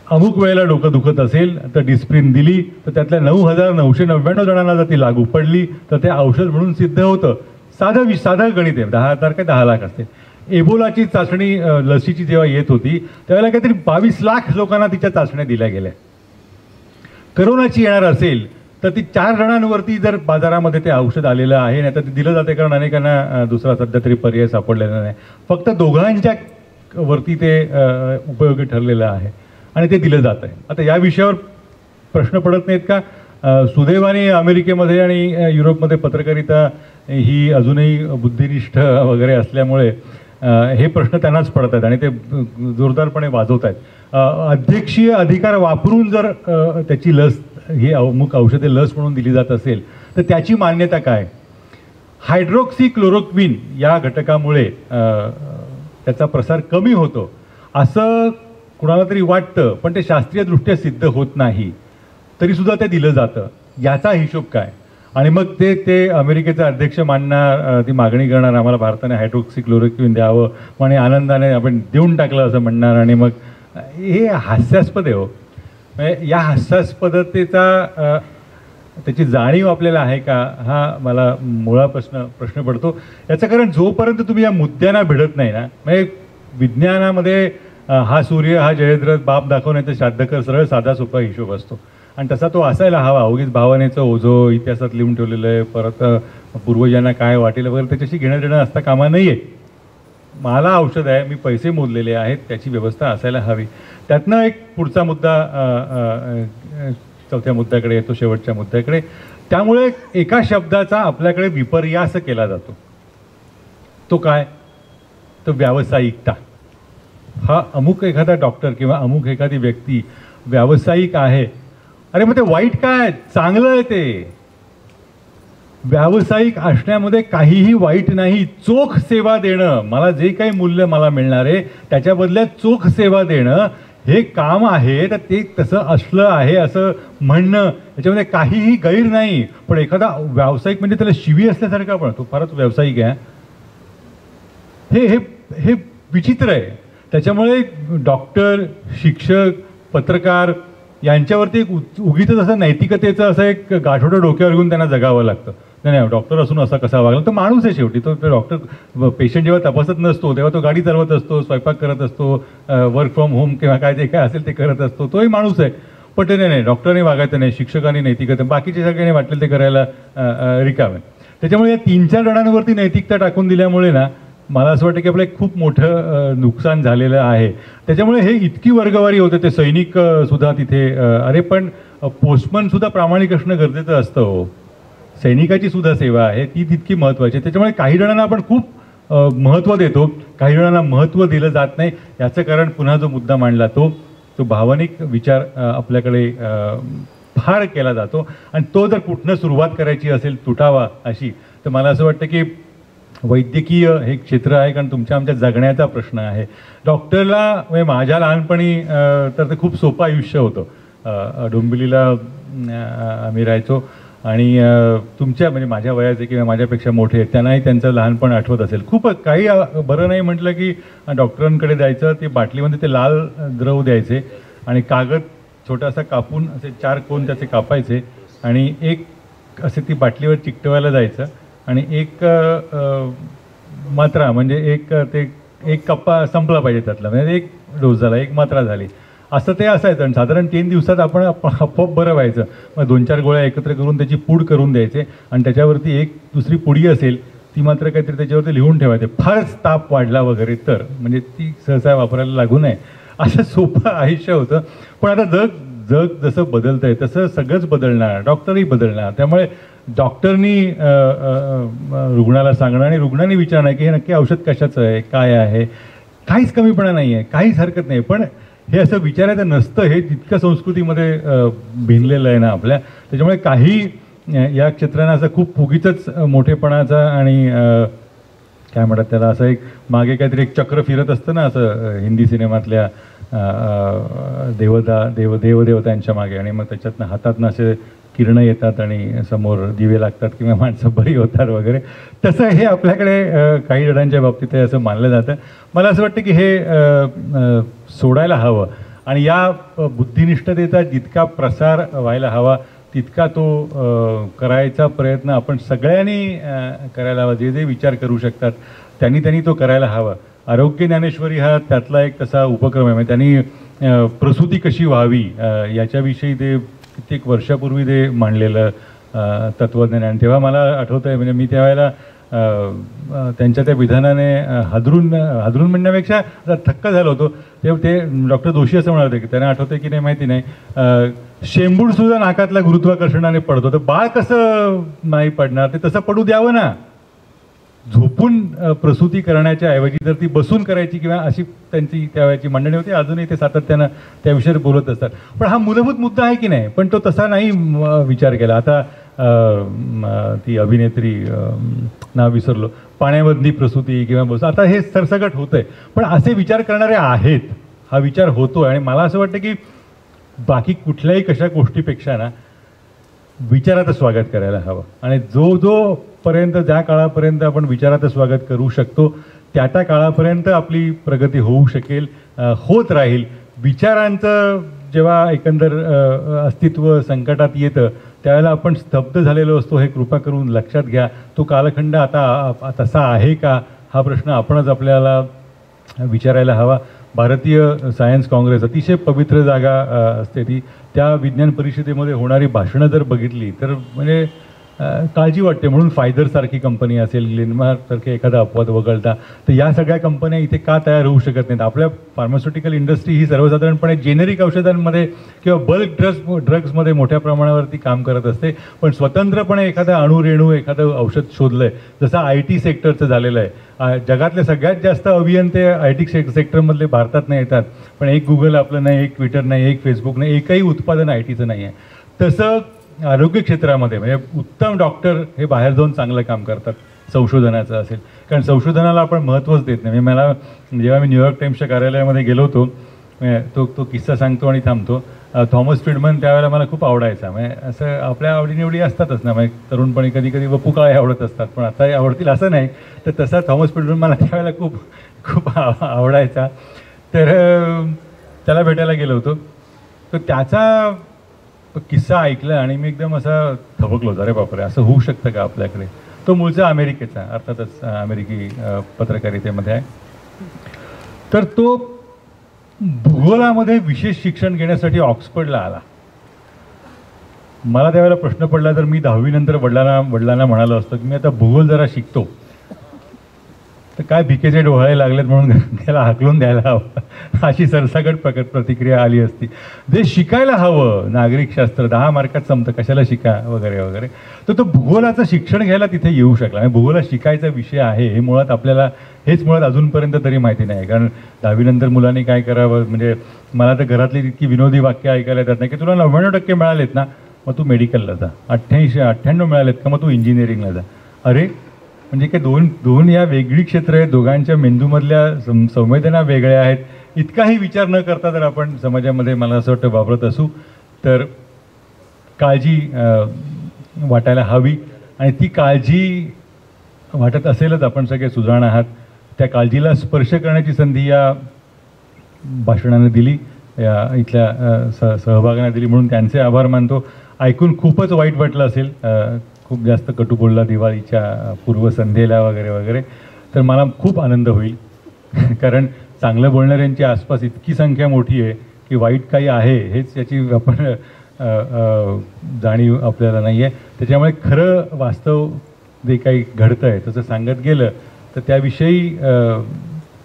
अमुक वेळेला डोकं दुखत असेल तर डिस्प्रिन दिली, तर त्यातल्या 9,999 जणांना जर ती लागू पडली तर ते औषध म्हणून सिद्ध होतं. साधं गणित आहे. 10,000 काय 10 लाख असते. एबोलाची चाचणी लसीची जेव्हा येत होती त्यावेळेला काहीतरी 22 लाख लोकांना तिच्या चाचण्या दिल्या गेल्या. करोनाची येणार असेल तर ती 4 जणांवरती जर बाजारामध्ये ते औषध आलेलं आहे, नाही तर ते दिलं जाते, कारण अनेकांना दुसरा सध्या तरी पर्याय सापडलेला नाही. फक्त दोघांच्या वरती ते उपयोगी ठरलेलं आहे आणि ते दिलं जात आहे. आता या विषयावर प्रश्न पडत नाहीत का? सुदैवाने अमेरिकेमध्ये आणि युरोपमध्ये पत्रकारिता ही अजूनही बुद्धिनिष्ठ वगैरे असल्यामुळे हे प्रश्न त्यांनाच पडत आहेत आणि ते जोरदारपणे वाजवत आहेत. अध्यक्षीय अधिकार वापरून जर त्याची लस, ही अमुक औषधे लस म्हणून दिली जात असेल तर त्याची मान्यता काय? हायड्रोक्सीक्लोरोक्विन या घटकामुळे त्याचा प्रसार कमी होतो असं कुणाला तरी वाटतं, पण ते शास्त्रीयदृष्ट्या सिद्ध होत नाही, तरीसुद्धा ते दिलं जातं. याचा हिशोब काय? आणि मग ते अमेरिकेचा अध्यक्ष मानणार, ती मागणी करणार आम्हाला भारताने हायड्रोक्सीक्लोरोक्विन द्यावं, आणि आनंदाने आपण देऊन टाकलं असं म्हणणार, आणि मग हे हास्यास्पद आहे हो. म्हणजे या हास्यास्पदतेचा त्याची जाणीव आपल्याला आहे का, हा मला मुळा प्रश्न पडतो. याचं कारण जोपर्यंत तुम्ही या मुद्द्यांना भिडत नाही ना, म्हणजे विज्ञानामध्ये हा सूर्य हा जयद्रथ बाप दाखवण्याचा श्राद्ध कर सरळ साधा सोपा हिशोब असतो, आणि तसा तो असायला हवा. उगीच भावनेचं ओझो इतिहासात लिहून ठेवलेलं आहे, परत पूर्वजांना काय वाटेल वगैरे त्याच्याशी घेणं देणं असता कामा नाही आहे. मला औषध आहे, मी पैसे मोजलेले आहेत, त्याची व्यवस्था असायला हवी. त्यातनं एक पुढचा मुद्दा, चौथ्या मुद्द्याकडे येतो, शेवटच्या मुद्द्याकडे. त्यामुळे एका शब्दाचा आपल्याकडे विपर्यास केला जातो. तो काय? तो व्यावसायिकता. हा अमुक एखादा डॉक्टर किंवा अमुक एखादी व्यक्ती व्यावसायिक आहे, अरे मग ते वाईट काय? चांगलं आहे ते. व्यावसायिक असण्यामध्ये काहीही वाईट नाही. चोख सेवा देणं, मला जे काही मूल्य मला मिळणार आहे त्याच्या बदल्यात चोख सेवा देणं हे काम आहे, तर ते तसं असलं आहे असं म्हणणं, याच्यामध्ये काहीही गैर नाही. पण एखादा व्यावसायिक म्हणजे त्याला शिवी असल्यासारखा, पण तो फारच व्यावसायिक आहे, हे हे हे विचित्र आहे. त्याच्यामुळे डॉक्टर, शिक्षक, पत्रकार यांच्यावरती एक उगीच असं नैतिकतेचं असं एक गाठोडं डोक्यावर घेऊन त्यांना जगावं लागतं. नाही, डॉक्टर असून असा कसा वागला? तो माणूस आहे शेवटी. तो डॉक्टर पेशंट जेव्हा तपासत नसतो तेव्हा तो गाडी चालवत असतो, स्वयंपाक करत असतो, वर्क फ्रॉम होम किंवा काय जे काय असेल ते करत असतो, तोही माणूस आहे. पण ते नाही, डॉक्टरने वागायचं नाही, शिक्षकांनी नैतिकता, बाकीचे सगळ्यांनी वाटलं ते करायला रिकामे. त्याच्यामुळे या 3-4 जणांवरती नैतिकता टाकून दिल्यामुळे ना, मला असं वाटतं की आपलं एक खूप मोठं नुकसान झालेलं आहे. त्याच्यामुळे हे इतकी वर्गवारी होते. ते सैनिक सुद्धा तिथे, अरे पण पोस्टमन सुद्धा प्रामाणिक असणं गरजेचं असतं हो. सैनिकाची सुद्धा सेवा आहे, ती तितकी महत्त्वाची आहे. त्याच्यामुळे काही जणांना आपण खूप महत्त्व देतो, काही जणांना महत्त्व दिलं जात नाही. याचं कारण पुन्हा जो मुद्दा मांडला तो भावनिक विचार आपल्याकडे फार केला जातो, आणि तो जर कुठनं सुरुवात करायची असेल तुटावा अशी, तर मला असं वाटतं की वैद्यकीय हे क्षेत्र आहे, कारण तुमच्या आमच्या जगण्याचा प्रश्न आहे. डॉक्टरला म्हणजे माझ्या लहानपणी तर ते खूप सोपं आयुष्य होतं. डोंबिवलीला आम्ही राहायचो, आणि तुमच्या म्हणजे माझ्या वयाचे किंवा माझ्यापेक्षा मोठे आहेत त्यांनाही त्यांचं लहानपण आठवत असेल. खूपच काही बरं नाही म्हटलं की डॉक्टरांकडे जायचं, ते बाटलीमध्ये ते लाल द्रव द्यायचे आणि कागद छोटासा कापून असे 4 कोन त्याचे कापायचे, आणि एक असे ती बाटलीवर चिकटवायला जायचं, आणि एक मात्रा म्हणजे एक कप्पा संपला पाहिजे त्यातला, म्हणजे 1 डोस झाला, 1 मात्रा झाली, असं ते असायचं. आणि साधारण 3 दिवसात आपण आपोआप बरं व्हायचं. मग 2-4 गोळ्या एकत्र करून त्याची पूड करून द्यायचे, आणि त्याच्यावरती एक दुसरी पुडी असेल ती मात्र काहीतरी त्याच्यावरती लिहून ठेवायचे. फारच ताप वाढला वगैरे तर म्हणजे ती सहसा वापरायला लागू नये, असं सोपं आयुष्य होतं. पण आता जग जसं बदलतं आहे तसं सगळंच बदलणार, डॉक्टरही बदलणार. त्यामुळे डॉक्टरनी रुग्णाला सांगणं आणि रुग्णांनी विचारणं की हे नक्की औषध कशाचं आहे, काय आहे, काहीच कमीपणा नाही आहे, काहीच हरकत नाही. पण हे असं विचारायचं नसतं, हे तितकं संस्कृतीमध्ये भिनलेलं आहे ना आपल्या. त्याच्यामुळे काही या क्षेत्रांना असं खूप उगीचच मोठेपणाचा आणि काय म्हणतात त्याला, असं एक मागे काहीतरी एक चक्र फिरत असतं ना असं हिंदी सिनेमातल्या देवदेवतांच्या मागे, आणि मग त्याच्यातनं हातातनं असे किरणं येतात आणि समोर दिवे लागतात किंवा माणसं बरी होतात वगैरे. तसं हे आपल्याकडे काही जणांच्या बाबतीत आहे असं मानलं जातं. मला असं वाटतं की हे सोडायला हवं आणि या बुद्धिनिष्ठतेचा जितका प्रसार व्हायला हवा तितका तो करायचा प्रयत्न आपण सगळ्यांनी करायला हवा. जे जे विचार करू शकतात त्यांनी तो करायला हवा. आरोग्य ज्ञानेश्वरी हा त्यातला एक तसा उपक्रम आहे. म्हणजे त्यांनी प्रसूती कशी व्हावी याच्याविषयी ते कित्येक वर्षापूर्वी ते मांडलेलं तत्त्वज्ञान आहे. तेव्हा मला आठवतं आहे, म्हणजे मी त्यावेळेला त्यांच्या त्या विधानाने हादरून म्हणण्यापेक्षा थक्क झालो होतो. ते डॉक्टर जोशी असं म्हणाले की त्यांना आठवतं की नाही माहिती नाही, शेंबूडसुद्धा नाकातल्या गुरुत्वाकर्षणाने पडतो, तर बाळ कसं नाही पडणार, ते तसं पडू द्यावं ना. झोपून प्रसूती करण्याच्या ऐवजी जर ती बसून करायची किंवा अशी त्यांची त्यावेळेची मंडणी होती. अजूनही ते सातत्यानं त्या विषयावर बोलत असतात. पण हा मूलभूत मुद्दा आहे की नाही, पण तो तसा नाही विचार केला. आता ती अभिनेत्री नाव विसरलो, पाण्यामधली प्रसूती किंवा बस, आता हे सरसकट होतं आहे. पण असे विचार करणारे आहेत, हा विचार होतो. आणि मला असं वाटतं की बाकी कुठल्याही कशा गोष्टीपेक्षा ना विचाराचं स्वागत करायला हवं. आणि जो पर्यंत ज्या काळापर्यंत आपण विचाराचं स्वागत करू शकतो त्या काळापर्यंत आपली प्रगती होऊ शकेल, होत राहील. विचारांचं जेव्हा एकंदर अस्तित्व संकटात येतं त्यावेळेला आपण स्तब्ध झालेलो असतो, हे कृपा करून लक्षात घ्या. तो कालखंड आता तसा आहे का, हा प्रश्न आपणच आपल्याला विचारायला हवा. भारतीय सायन्स काँग्रेस अतिशय पवित्र जागा असते ती. त्या विज्ञान परिषदेमध्ये होणारी भाषणं जर बघितली तर म्हणजे काळजी वाटते. म्हणून फायझरसारखी कंपनी असेल, ग्लेनमार्कसारखे एखादा अपवाद वगळता, तर या सगळ्या कंपन्या इथे का तयार होऊ शकत नाहीत. आपल्या फार्मास्युटिकल इंडस्ट्री ही सर्वसाधारणपणे जेनेरिक औषधांमध्ये किंवा बल्क ड्रग्समध्ये मोठ्या प्रमाणावरती काम करत असते. पण स्वतंत्रपणे एखादा अणुरेणू एखादं औषध शोधलं आहे, जसं IT सेक्टरचं झालेलं आहे. जगातले सगळ्यात जास्त अभियंते IT सेक्टरमधले भारतात नाही येतात, पण एक गुगल आपलं नाही, एक ट्विटर नाही, एक फेसबुक नाही, एकही उत्पादन ITचं नाही आहे. तसं आरोग्य क्षेत्रामध्ये म्हणजे उत्तम डॉक्टर हे बाहेर जाऊन चांगलं काम करतात, संशोधनाचं असेल. कारण संशोधनाला आपण महत्त्वच देत नाही. मला जेव्हा मी न्यूयॉर्क टाइम्सच्या कार्यालयामध्ये गेलो होतो, तो किस्सा सांगतो आणि थांबतो. थॉमस फ्रीडमन त्यावेळेला मला खूप आवडायचा. म्हणजे असं आपल्या आवडीनिवडी असतातच ना, म्हणजे तरुणपणी कधी वपू काळे आवडत असतात, पण आता आवडतील असं नाही. तर तसा थॉमस फ्रीडमन मला त्यावेळेला खूप आवडायचा. तर त्याला भेटायला गेलो होतो. तर त्याचा किस्सा ऐकला आणि मी एकदम असा थबकलो, अरे बापरे, असं होऊ शकतं का आपल्याकडे. तो मूळचा अमेरिकेचा, अर्थातच अमेरिकी पत्रकारितेमध्ये आहे. तर तो भूगोलामध्ये विशेष शिक्षण घेण्यासाठी ऑक्सफर्डला आला. मला त्यावेळेला प्रश्न पडला, तर मी 10वी नंतर वडिलांना म्हणालो असतो की मी आता भूगोल जरा शिकतो, तर काय भिकेचे डोहाळे लागलेत म्हणून त्याला हाकलून द्यायला हवं, अशी सरसकट प्रतिक्रिया आली असती. जे शिकायला हवं, नागरिकशास्त्र 10 मार्कात संपतं, कशाला शिका वगैरे वगैरे. तर तो भूगोलाचं शिक्षण घ्यायला तिथे येऊ शकला. म्हणजे भूगोलात शिकायचा विषय आहे हे मुळात आपल्याला हेच मुळात अजूनपर्यंत तरी माहिती नाही. कारण 10वी नंतर मुलांनी काय करावं, म्हणजे मला तर घरातली तितकी विनोदी वाक्य ऐकायला येतात नाही की तुला 99% मिळालेत ना, मग तू मेडिकलला जा. 98 मिळालेत का, मग तू इंजिनिअरिंगला जा. अरे म्हणजे काय दोन या वेगळी क्षेत्र आहेत, दोघांच्या मेंदूमधल्या संवेदना वेगळ्या आहेत. इतकाही विचार न करता जर आपण समाजामध्ये मला असं वाटतं वापरत असू तर काळजी वाटायला हवी. आणि ती काळजी वाटत असेलच आपण सगळे सुजाण आहात. त्या काळजीला स्पर्श करण्याची संधी या भाषणानं दिली, या इथल्या सहभागांना दिली, म्हणून त्यांचे आभार मानतो. ऐकून खूपच वाईट वाटलं असेल, खूप जास्त कटू बोलला दिवाळीच्या पूर्वसंध्येला वगैरे वगैरे, तर मला खूप आनंद होईल. कारण चांगलं बोलणाऱ्यांची आसपास इतकी संख्या मोठी आहे की वाईट काही आहे हेच याची आपण जाणीव आपल्याला नाही आहे. त्याच्यामुळे खरं वास्तव जे काही घडतं आहे तसं सांगत गेलं तर त्याविषयी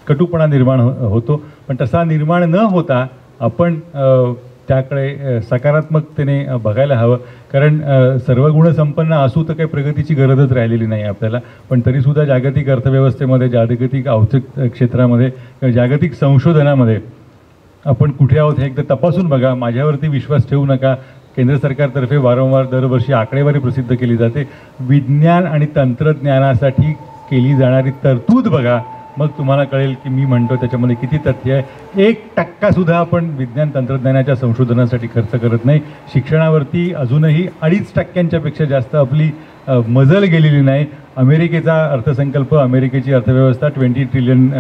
कटुपणा निर्माण होतो. पण तसा निर्माण न होता आपण त्याकडे सकारात्मकतेने बघायला हवं. कारण सर्व गुणसंपन्न असू तर काही प्रगतीची गरजच राहिलेली नाही आपल्याला. पण तरीसुद्धा जागतिक अर्थव्यवस्थेमध्ये, जागतिक औद्योगिक क्षेत्रामध्ये किंवा जागतिक संशोधनामध्ये आपण कुठे आहोत हे एकदा तपासून बघा. माझ्यावरती विश्वास ठेवू नका. केंद्र सरकारतर्फे वारंवार दरवर्षी आकडेवारी प्रसिद्ध केली जाते. विज्ञान आणि तंत्रज्ञानासाठी केली जाणारी तरतूद बघा, मग तुम्हाला कळेल की मी म्हणतो त्याच्यामध्ये किती तथ्य आहे. 1% आपण विज्ञान तंत्रज्ञानाच्या संशोधनासाठी खर्च करत नाही. शिक्षणावरती अजूनही 2.5% पेक्षा जास्त आपली मजल गेलेली नाही. अमेरिकेचा अर्थसंकल्प, अमेरिकेची अर्थव्यवस्था $20 ट्रिलियन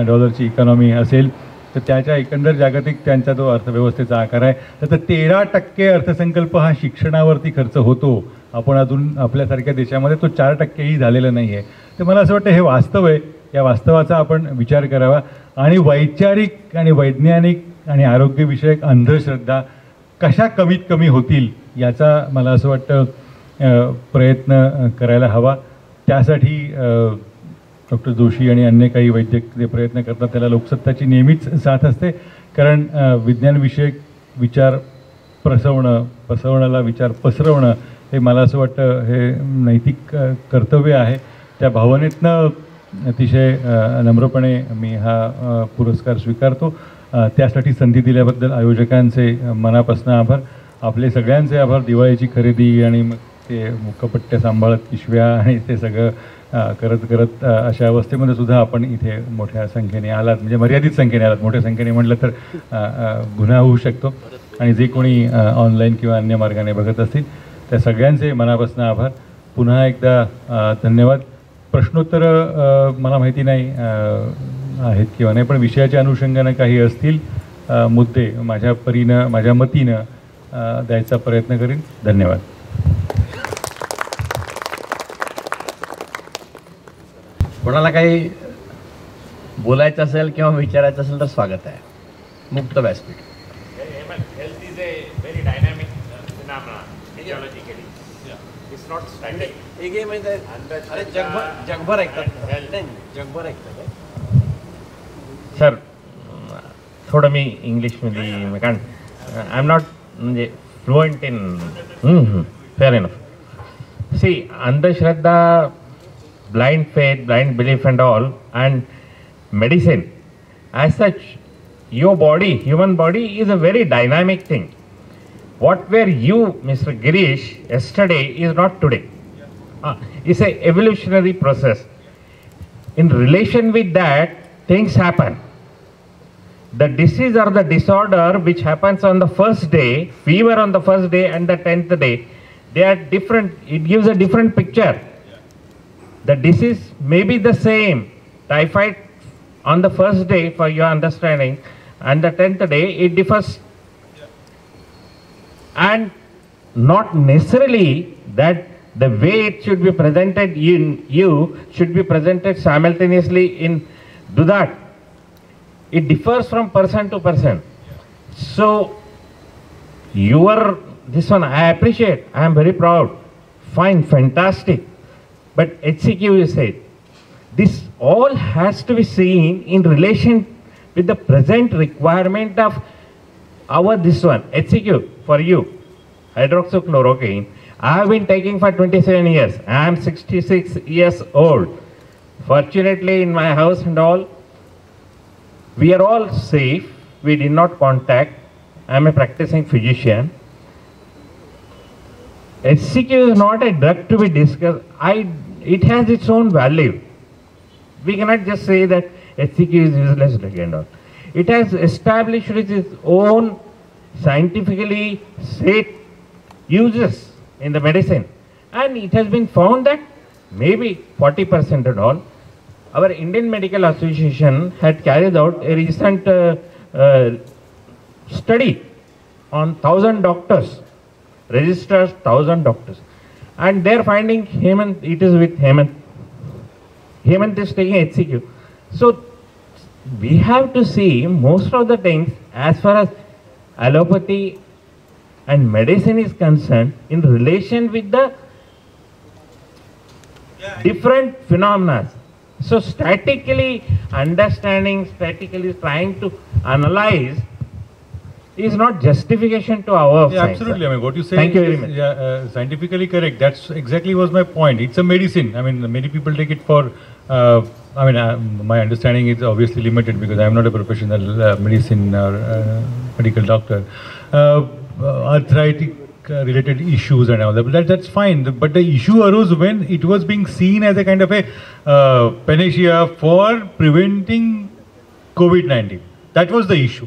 इकॉनॉमी असेल, तर त्याच्या एकंदर जागतिक त्यांचा जो अर्थव्यवस्थेचा आकार आहे, तर 13% अर्थसंकल्प हा शिक्षणावरती खर्च होतो. आपण अजून आपल्यासारख्या देशामध्ये तो 4%ही झालेला नाही आहे. तर मला असं वाटतं हे वास्तव आहे. या वास्तवाचा आपण विचार करावा आणि वैचारिक आणि वैज्ञानिक आणि आरोग्यविषयक अंधश्रद्धा कशा कमीत कमी होतील याचा मला असं वाटतं प्रयत्न करायला हवा. त्यासाठी डॉक्टर जोशी आणि अन्य काही वैद्यक जे प्रयत्न करतात त्याला लोकसत्ताची नेहमीच साथ असते. कारण विज्ञानविषयक विचार पसरवण्याला विचार पसरवणं हे मला असं वाटतं हे नैतिक कर्तव्य आहे. त्या भावनेतनं अतिशय नम्रपणे मी हा पुरस्कार स्वीकारतो. त्यासाठी संधी दिल्याबद्दल आयोजकांचे मनापासून आभार. आपले सगळ्यांचे आभार. दिवाळीची खरेदी आणि मग ते मुखपट्ट्या सांभाळत पिशव्या आणि ते सगळं करत अशा अवस्थेमध्ये सुद्धा आपण इथे मोठ्या संख्येने आलात, म्हणजे मर्यादित संख्येने आलात. मोठ्या संख्येने म्हटलं तर गुन्हा होऊ शकतो. आणि जे कोणी ऑनलाईन किंवा अन्य मार्गाने बघत असतील त्या सगळ्यांचे मनापासून आभार. पुन्हा एकदा धन्यवाद. प्रश्नोत्तरं मला माहिती नाही आहेत किंवा नाही, पण विषयाच्या अनुषंगानं काही असतील मुद्दे माझ्या परीनं, माझ्या मतीनं द्यायचा प्रयत्न करीन. धन्यवाद. कोणाला काही बोलायचं असेल किंवा विचारायचं असेल तर स्वागत आहे. मुक्त व्यासपीठ. Health is a very dynamic phenomenon physiologically. It's not static. अरे जगभर ऐकतात. जगभर ऐकतात. सर थोडं मी इंग्लिशमध्ये कारण आय एम नॉट म्हणजे fluent in fair enough. See अंधश्रद्धा, blind faith, blind belief and all, and medicine as such, your body, human body is a very dynamic thing. What were you, Mr. Girish, yesterday is not today. It's a evolutionary process. In relation with that, things happen. The disease or the disorder which happens on the first day, fever on the first day and the 10th day, they are different. It gives a different picture. The disease may be the same, typhoid on the first day for your understanding, and the 10th day it differs. And not necessarily that the way it should be presented in you should be presented simultaneously in do that. It differs from person to person. So this one I appreciate, I am very proud, fine, fantastic. But HCQ is said, this all has to be seen in relation with the present requirement of this one, HCQ for you, hydroxychloroquine. I have been taking for 27 years. I am 66 years old. Fortunately in my house and all, we are all safe. We did not contact. I am a practicing physician. HCQ is not a drug to be discussed. It has its own value. We cannot just say that HCQ is useless drug and all. It has established its own scientifically said uses in the medicine, and it has been found that maybe 40% and all. Our Indian Medical Association had carried out a recent study on 1,000 doctors, registers 1,000 doctors, and they are finding Hemant, it is with Hemant. Hemant is taking HCQ. So we have to see most of the things as far as allopathy and medicine is concerned in relation with the different phenomena. So statically understanding, statically trying to analyze is not justification to our Yeah, science. absolutely. I mean, what you say Thank you very is, much. scientifically correct. That's exactly was my point. It's a medicine. I mean, many people take it for. My understanding is obviously limited because I'm not a professional medicine or medical doctor. Arthritic related issues and all that. But that's fine. But the issue arose when it was being seen as a kind of a panacea for preventing COVID-19. That was the issue.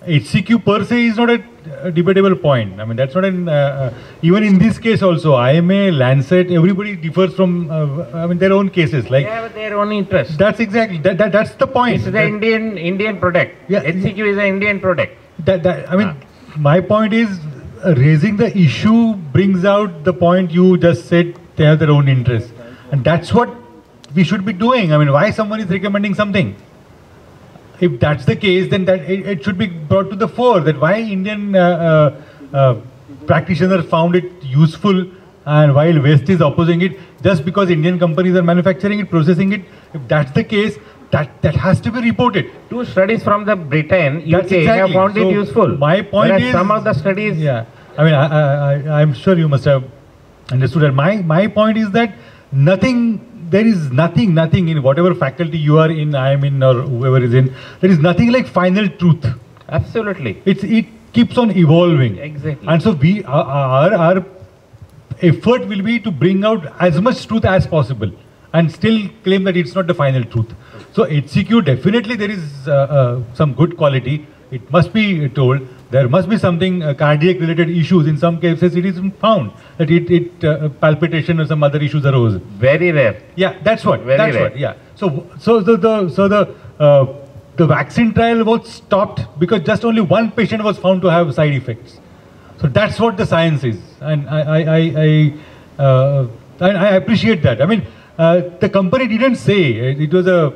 HCQ per se is not a debatable point. I mean, that's not an, even in this case also, IMA, Lancet, everybody differs from, their own cases. Like, They have their own interest. that's exactly, that's the point. It's the Indian product. Yeah. HCQ is an Indian product. My point is, raising the issue brings out the point you just said, they have their own interest. And that's what we should be doing. I mean, why someone is recommending something? If that's the case, then that it should be brought to the fore that why Indian practitioners found it useful and while West is opposing it, just because Indian companies are manufacturing it, processing it. If that's the case, that has to be reported. 2 studies from the Britain, UK That's exactly. have found So it useful. my point Whereas is, some of the studies, yeah, I'm sure you must have understood that. My point is that there is nothing in whatever faculty you are in, I am in, or whoever is in, there is nothing like final truth. absolutely. It keeps on evolving. Exactly. And so our effort will be to bring out as much truth as possible and still claim that it's not the final truth. So HCQ, definitely there is some good quality. It must be told. There must be something cardiac related issues. In some cases it is found that palpitation or some other issues arose. Very rare. Yeah, that's what. Very That's rare. what. Yeah. So the vaccine trial was stopped because just only one patient was found to have side effects. So that's what the science is, and I appreciate that. I mean, the company didn't say it was a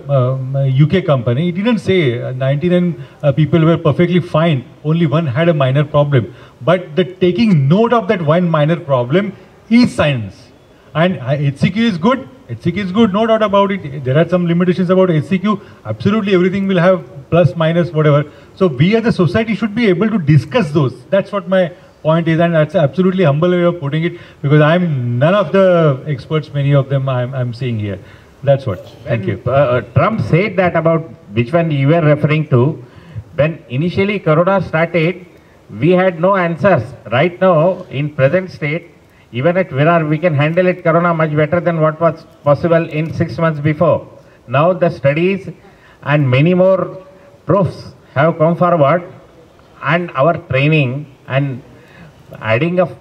UK company. It didn't say 99 people were perfectly fine. Only one had a minor problem. But the taking note of that one minor problem is science. And HCQ is good. HCQ is good, no doubt about it. There are some limitations about HCQ. Absolutely, everything will have plus, minus, whatever. So we as a society should be able to discuss those. That's what my point is, and that's absolutely humble way of putting it, because I'm none of the experts, many of them I'm seeing here. That's what. Thank you. Trump said that about which one you were referring to. When initially Corona started, we had no answers. Right now, in present state, even at Virar, we can handle it Corona much better than what was possible in 6 months before. Now the studies and many more proofs have come forward, and our training and adding of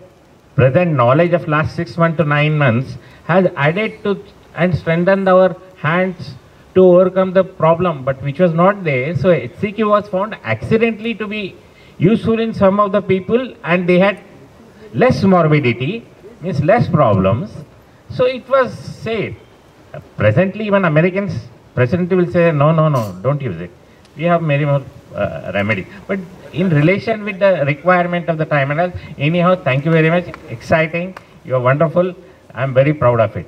present knowledge of last 6 months to 9 months has added to and strengthened our hands to overcome the problem, but which was not there. So HCQ was found accidentally to be useful in some of the people, and they had less morbidity, means less problems. So it was said. Presently, even Americans, President will say, no, don't use it. We have many more remedies. But in relation with the requirement of the time and all, anyhow, thank you very much. Exciting. You are wonderful. I am very proud of it.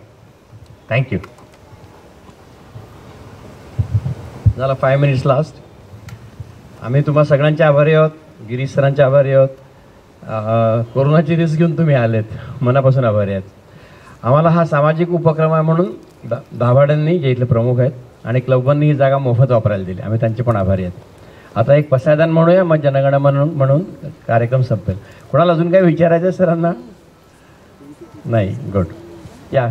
Thank you. झाला 5 minutes last. आम्ही तुम्हा सगळ्यांचे आभारी आहोत. गिरीश सरांचे आभारी आहोत. कोरोनाची risk घेऊन तुम्ही आलेत, मनापासून आभारी आहेत. आम्हाला हा सामाजिक उपक्रम आहे म्हणून दाभाड्यांनी, जे इथले प्रमुख आहेत, आणि क्लबांनी ही जागा मोफत वापरायला दिली. आम्ही त्यांचे पण आभारी आहेत. आता एक पसायदान म्हणूया, मग जनगण म्हणून कार्यक्रम संपेल. कोणाला अजून काही विचारायचं आहे सरांना? नाही. गुड. या.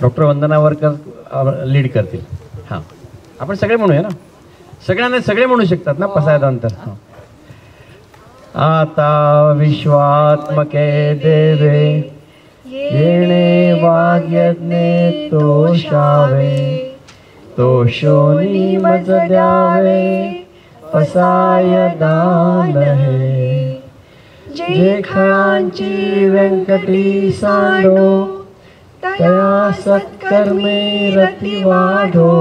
डॉक्टर वंदना वरकर लीड करतील. हां, आपण सगळे म्हणूया ना. सगळ्यांना सगळे म्हणू शकतात ना पसायदानंतर. हां. आता विश्वात्मके देवे येणे वाग्यज्ञे तोषावे, तोषोनी मज द्यावे पसाय दान हे. जे खळांची व्यंकटी सांडो, तया सत्कर्मे रती वाढो.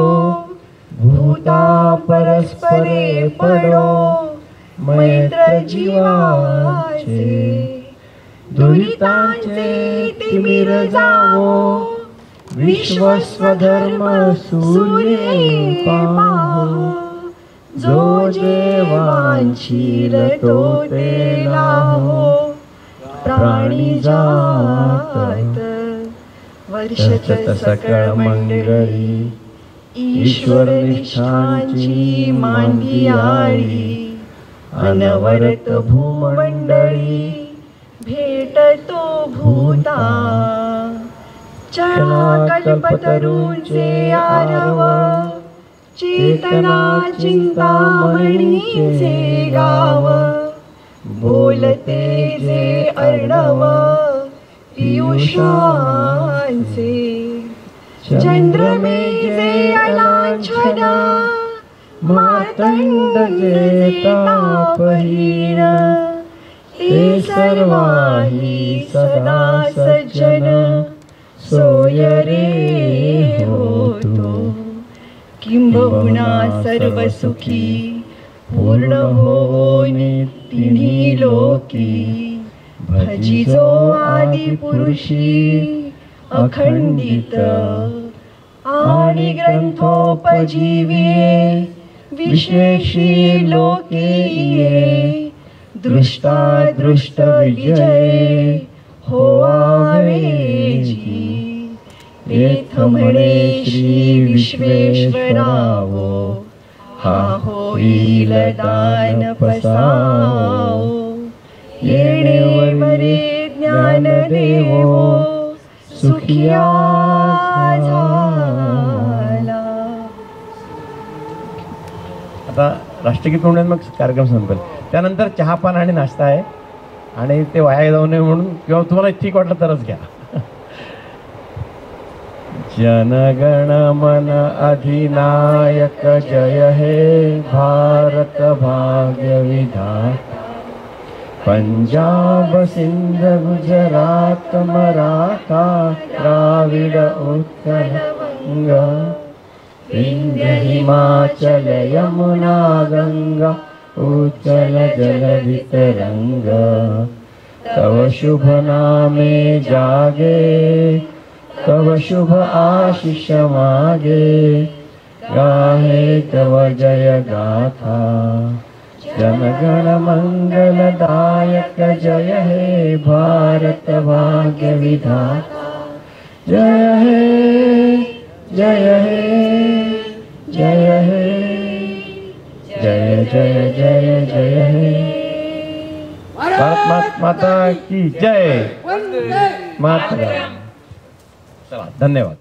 भूता परस्परे पडो, मैत्र जीवाचे. दुरितांचे तिमिर जावो, विश्व स्वधर्म सूर्ये पाहो, जो जे वांछील तो ते लाहो, प्राणी जात वर्षत सकळ मंगळी, ईश्वर निष्ठांची मांडी आळी, अनवरत भूमंडळी भेटतो भूता, चला कल्पतरूंचे आरव, चेतना चिंतामणीचे गाव, बोलते जे अर्णव पियुषांचे, चंद्रमेघे अलांछन, मातंड जे तापहीन, ते सर्वाही सदा सज्जन, सोय रे होतो, किंबहुना सर्व सुखी पूर्ण होनी तिन्ही लोकी, भजिजो आदि पुरुषी अखंडित, आणि ग्रंथोपजीविये विशेषी लोके ये, दृष्टा दृष्ट विजये होवावेजी, येथ म्हणे श्री विश्वेश्वरावो, हा होईल दान पसावो, येणे वरे ज्ञान देवो, सुखिया झाला. आता राष्ट्रगीत म्हणून मग कार्यक्रम संपेल. त्यानंतर चहापान आणि नाश्ता आहे, आणि ते वाया जाऊ नये म्हणून, किंवा तुम्हाला ठीक वाटलं तरच घ्या. जनगण मन अधिनायक जय हे भारत भाग्य विधाता, पंजाब सिंध गुजरात मराठा द्राविड उत्कल गंगा, विंध्य हिमाचल यमुना गंगा उज्जल जलधि तरंगा, तव शुभ नामे जागे, तव शुभ आशीष मागे, गाहे तव जय गाथा, जनगण मंगलदायक जय हे भारत भाग्य विधाता, जय हे जय हे जय हे, जय जय जय जय हे. भारत माता की जय. मातरम. चला, धन्यवाद.